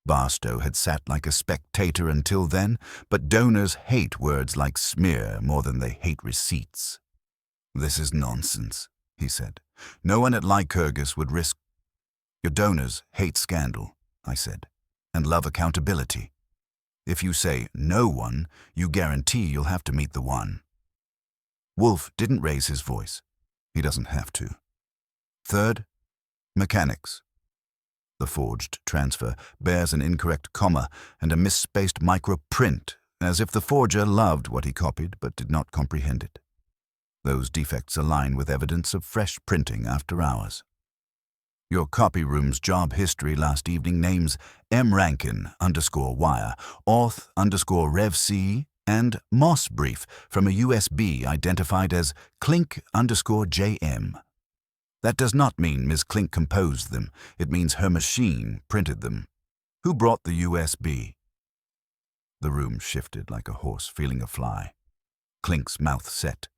Barstow had sat like a spectator until then, but donors hate words like smear more than they hate receipts. This is nonsense, he said. No one at Lycurgus would risk. Your donors hate scandal, I said, and love accountability. If you say no one, you guarantee you'll have to meet the one. Wolfe didn't raise his voice. He doesn't have to. Third, mechanics. The forged transfer bears an incorrect comma and a misspaced microprint, as if the forger loved what he copied but did not comprehend it. Those defects align with evidence of fresh printing after hours. Your copy room's job history last evening names M. Rankin _wire, auth _rev C, and Moss brief from a USB identified as Clink _JM. That does not mean Ms. Clink composed them. It means her machine printed them. Who brought the USB? The room shifted like a horse feeling a fly. Clink's mouth set.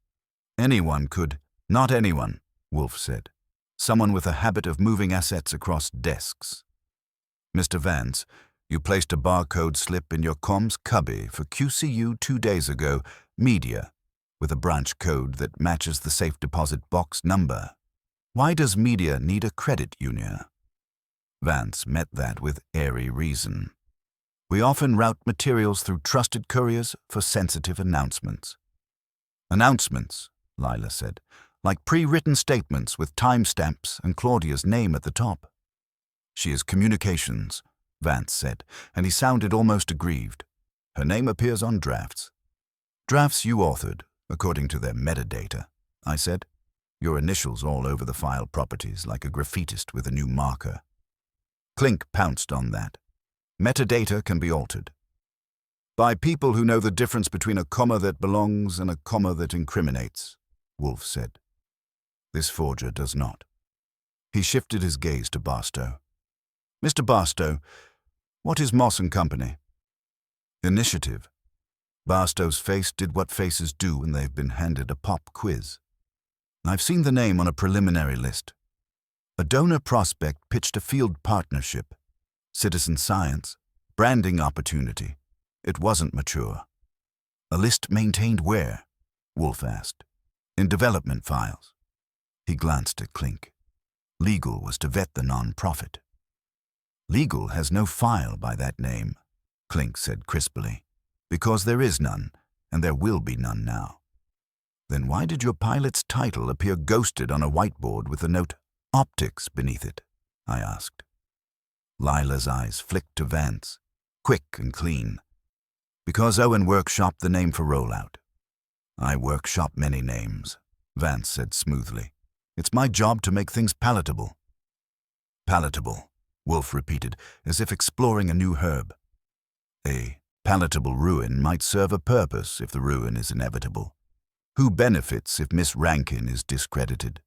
Anyone could. Not anyone, Wolfe said. Someone with a habit of moving assets across desks. Mr. Vance, you placed a barcode slip in your comms cubby for QCU 2 days ago, media, with a branch code that matches the safe deposit box number. Why does media need a credit union? Vance met that with airy reason. We often route materials through trusted couriers for sensitive announcements. Announcements, Lila said, like pre-written statements with timestamps and Claudia's name at the top. She is communications, Vance said, and he sounded almost aggrieved. Her name appears on drafts. Drafts you authored, according to their metadata, I said. Your initials all over the file properties like a graffitist with a new marker. Clink pounced on that. Metadata can be altered. By people who know the difference between a comma that belongs and a comma that incriminates, Wolfe said. This forger does not. He shifted his gaze to Barstow. Mr. Barstow, what is Moss & Company? Initiative. Barstow's face did what faces do when they've been handed a pop quiz. I've seen the name on a preliminary list. A donor prospect pitched a field partnership, citizen science, branding opportunity. It wasn't mature. A list maintained where? Wolfe asked. In development files. He glanced at Clink. Legal was to vet the non-profit. Legal has no file by that name, Clink said crisply, because there is none, and there will be none now. Then why did your pilot's title appear ghosted on a whiteboard with the note optics beneath it? I asked. Lila's eyes flicked to Vance, quick and clean. Because Owen workshopped the name for rollout. I workshop many names, Vance said smoothly. It's my job to make things palatable." "Palatable," Wolfe repeated, as if exploring a new herb. "A palatable ruin might serve a purpose if the ruin is inevitable. Who benefits if Miss Rankin is discredited?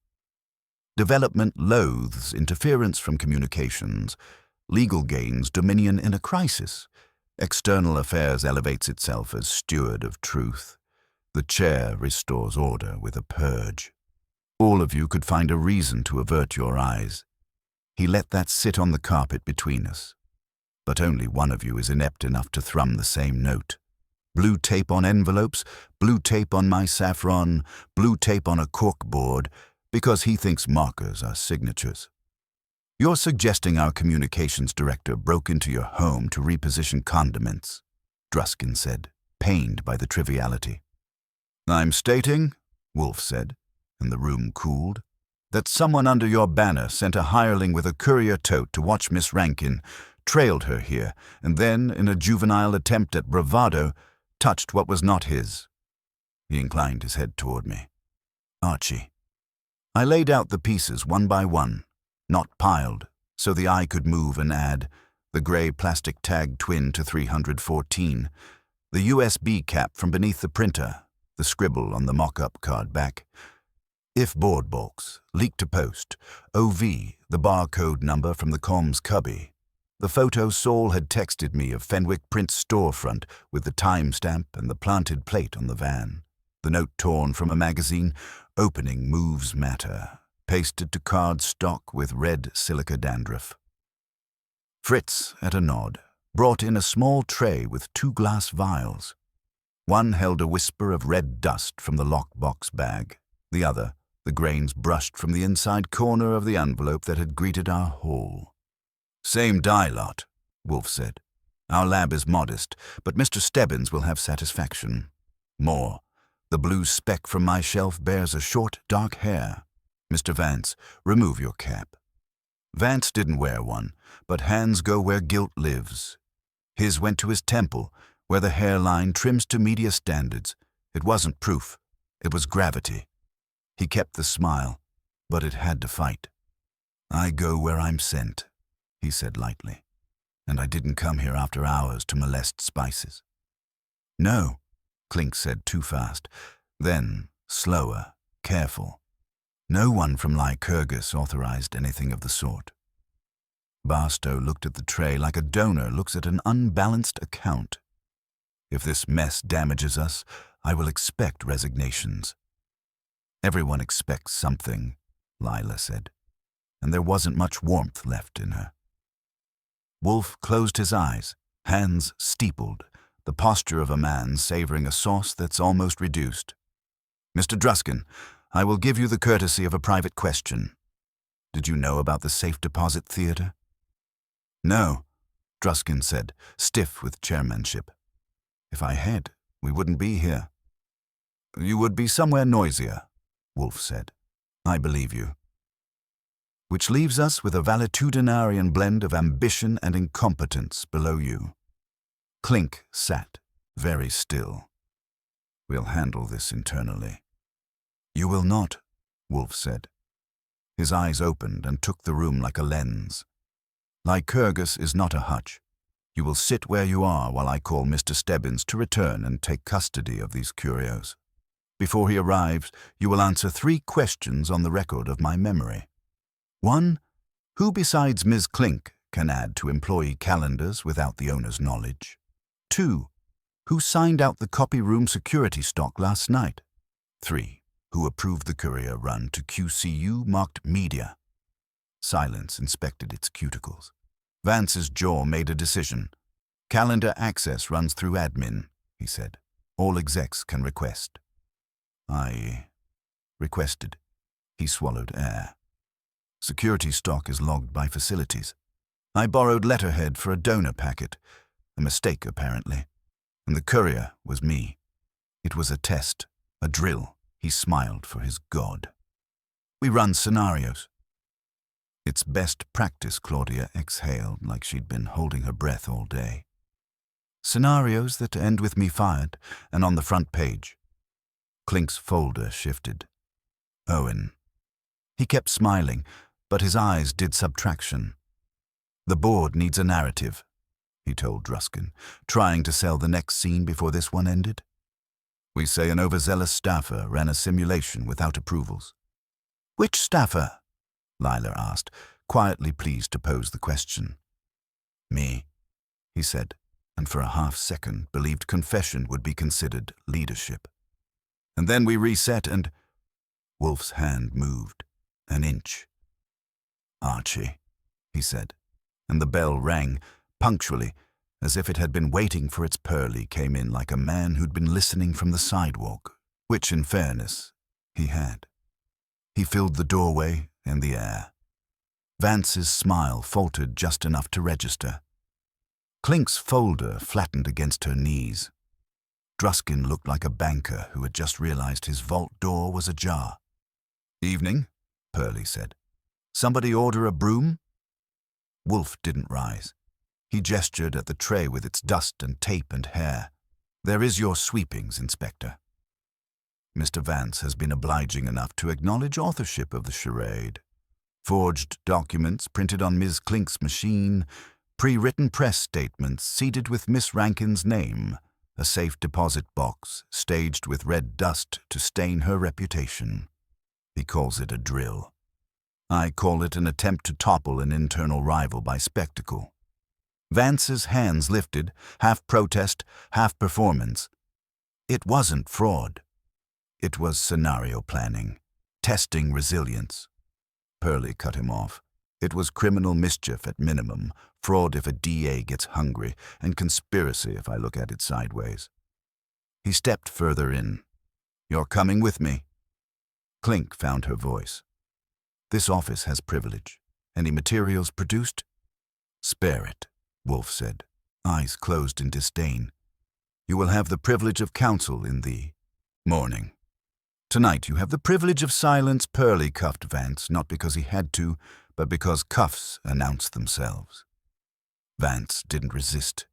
Development loathes interference from communications. Legal gains dominion in a crisis. External affairs elevates itself as steward of truth. The chair restores order with a purge. All of you could find a reason to avert your eyes." He let that sit on the carpet between us. "But only one of you is inept enough to thrum the same note. Blue tape on envelopes, blue tape on my saffron, blue tape on a corkboard, because he thinks markers are signatures. You're suggesting our communications director broke into your home to reposition condiments," Druskin said, pained by the triviality. "I'm stating," Wolfe said, and the room cooled, "that someone under your banner sent a hireling with a courier tote to watch Miss Rankin, trailed her here, and then, in a juvenile attempt at bravado, touched what was not his." He inclined his head toward me. "Archie." I laid out the pieces one by one, not piled, so the eye could move and add the gray plastic tag twin to 314, the USB cap from beneath the printer, the scribble on the mock-up card back. If board bulks, leak to post, OV, the barcode number from the comms cubby. The photo Saul had texted me of Fenwick Print's storefront with the timestamp and the planted plate on the van. The note torn from a magazine, "Opening moves matter," pasted to card stock with red silica dandruff. Fritz, at a nod, brought in a small tray with 2 glass vials. One held a whisper of red dust from the lockbox bag. The other, the grains brushed from the inside corner of the envelope that had greeted our haul. "Same dye lot," Wolfe said. "Our lab is modest, but Mr. Stebbins will have satisfaction. More. The blue speck from my shelf bears a short, dark hair. Mr. Vance, remove your cap." Vance didn't wear one, but hands go where guilt lives. His went to his temple, where the hairline trims to media standards. It wasn't proof. It was gravity. He kept the smile, but it had to fight. "I go where I'm sent," he said lightly. "And I didn't come here after hours to molest spices." "No," Clink said too fast. Then, slower, careful. "No one from Lycurgus authorized anything of the sort." Barstow looked at the tray like a donor looks at an unbalanced account. "If this mess damages us, I will expect resignations." "Everyone expects something," Lila said, and there wasn't much warmth left in her. Wolfe closed his eyes, hands steepled, the posture of a man savoring a sauce that's almost reduced. "Mr. Druskin, I will give you the courtesy of a private question. Did you know about the safe deposit theater?" "No," Druskin said, stiff with chairmanship. "If I had, we wouldn't be here." "You would be somewhere noisier," Wolfe said. "I believe you." "Which leaves us with a valetudinarian blend of ambition and incompetence below you." Clink sat, very still. "We'll handle this internally." "You will not," Wolfe said. His eyes opened and took the room like a lens. "Lycurgus is not a hutch. You will sit where you are while I call Mr. Stebbins to return and take custody of these curios. Before he arrives, you will answer 3 questions on the record of my memory. 1. Who besides Ms. Clink can add to employee calendars without the owner's knowledge? 2. Who signed out the copy room security stock last night? 3. Who approved the courier run to QCU marked media? Silence inspected its cuticles. Vance's jaw made a decision. Calendar access runs through admin, he said. All execs can request. I requested. He swallowed air. Security stock is logged by facilities. I borrowed letterhead for a donor packet. A mistake, apparently. And the courier was me. It was a test, a drill. He smiled for his god. We run scenarios. It's best practice, Claudia exhaled like she'd been holding her breath all day. Scenarios that end with me fired and on the front page. Clink's folder shifted. Owen. He kept smiling, but his eyes did subtraction. "The board needs a narrative," he told Druskin, trying to sell the next scene before this one ended. "We say an overzealous staffer ran a simulation without approvals." "Which staffer?" Lila asked, quietly pleased to pose the question. "Me," he said, and for a half-second believed confession would be considered leadership. "And then we reset and—" Wolfe's hand moved, an inch. "Archie," he said, and the bell rang, punctually, as if it had been waiting for its Pearly came in like a man who'd been listening from the sidewalk, which, in fairness, he had. He filled the doorway and the air. Vance's smile faltered just enough to register. Clink's folder flattened against her knees. Druskin looked like a banker who had just realized his vault door was ajar. "Evening," Pearly said. "Somebody order a broom?" Wolfe didn't rise. He gestured at the tray with its dust and tape and hair. "There is your sweepings, Inspector." Mr. Vance has been obliging enough to acknowledge authorship of the charade. Forged documents printed on Ms. Clink's machine, pre-written press statements seeded with Miss Rankin's name, a safe deposit box staged with red dust to stain her reputation. He calls it a drill. I call it an attempt to topple an internal rival by spectacle. Vance's hands lifted, half protest, half performance. It wasn't fraud. It was scenario planning, testing resilience. Pearly cut him off. It was criminal mischief at minimum, fraud if a DA gets hungry, and conspiracy if I look at it sideways. He stepped further in. "You're coming with me." Clink found her voice. "This office has privilege. Any materials produced?" "Spare it," Wolfe said, eyes closed in disdain. "You will have the privilege of counsel in the morning. Tonight you have the privilege of silence." Pearly cuffed Vance, not because he had to, but because cuffs announced themselves. Vance didn't resist.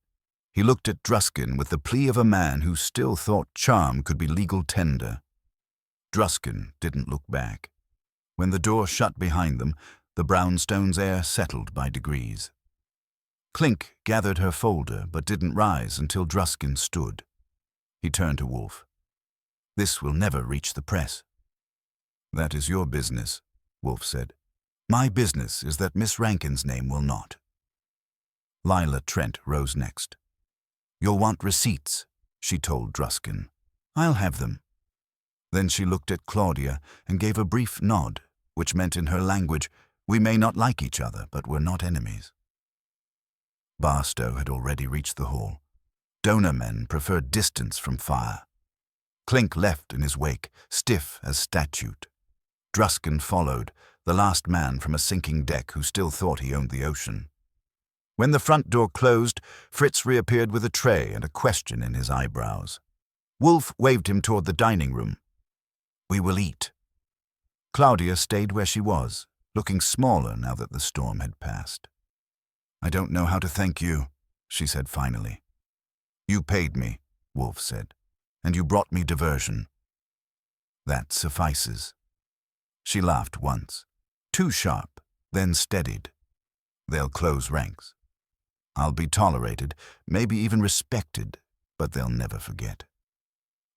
He looked at Druskin with the plea of a man who still thought charm could be legal tender. Druskin didn't look back. When the door shut behind them, the brownstone's air settled by degrees. Clink gathered her folder but didn't rise until Druskin stood. He turned to Wolfe. "This will never reach the press." "That is your business," Wolfe said. "My business is that Miss Rankin's name will not." Lila Trent rose next. "You'll want receipts," she told Druskin. "I'll have them." Then she looked at Claudia and gave a brief nod, which meant in her language, "We may not like each other, but we're not enemies." Barstow had already reached the hall. Donor men preferred distance from fire. Clink left in his wake, stiff as statute. Druskin followed, the last man from a sinking deck who still thought he owned the ocean. When the front door closed, Fritz reappeared with a tray and a question in his eyebrows. Wolfe waved him toward the dining room. "We will eat." Claudia stayed where she was, looking smaller now that the storm had passed. "I don't know how to thank you," she said finally. "You paid me," Wolfe said, "and you brought me diversion. That suffices." She laughed once, too sharp, then steadied. "They'll close ranks. I'll be tolerated, maybe even respected, but they'll never forget."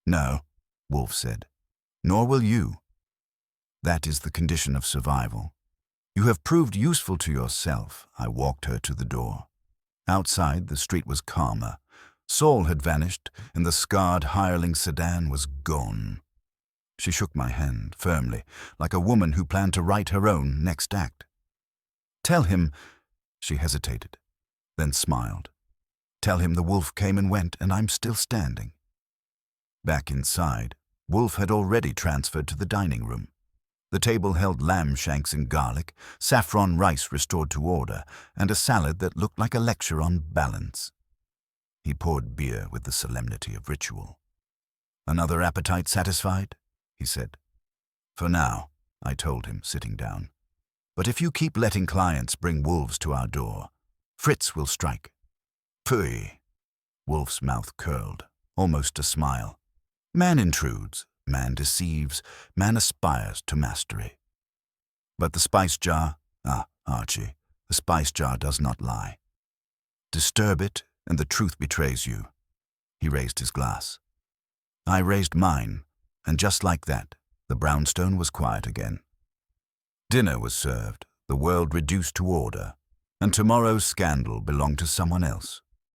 "No," Wolfe said, "nor will you. That is the condition of survival. You have proved useful to yourself." I walked her to the door. Outside, the street was calmer. Saul had vanished, and the scarred hireling sedan was gone. She shook my hand, firmly, like a woman who planned to write her own next act. "Tell him—" She hesitated, then smiled. "Tell him the wolf came and went, and I'm still standing." Back inside, Wolfe had already transferred to the dining room. The table held lamb shanks and garlic, saffron rice restored to order, and a salad that looked like a lecture on balance. He poured beer with the solemnity of ritual. "Another appetite satisfied?" he said. "For now," I told him, sitting down. "But if you keep letting clients bring wolves to our door, Fritz will strike." "Phooey." Wolfe's mouth curled, almost a smile. "Man intrudes, man deceives, man aspires to mastery." But the spice jar? Ah, Archie, the spice jar does not lie. Disturb it, and the truth betrays you. He raised his glass. I raised mine, and just like that, the brownstone was quiet again. Dinner was served, the world reduced to order, and tomorrow's scandal belonged to someone else.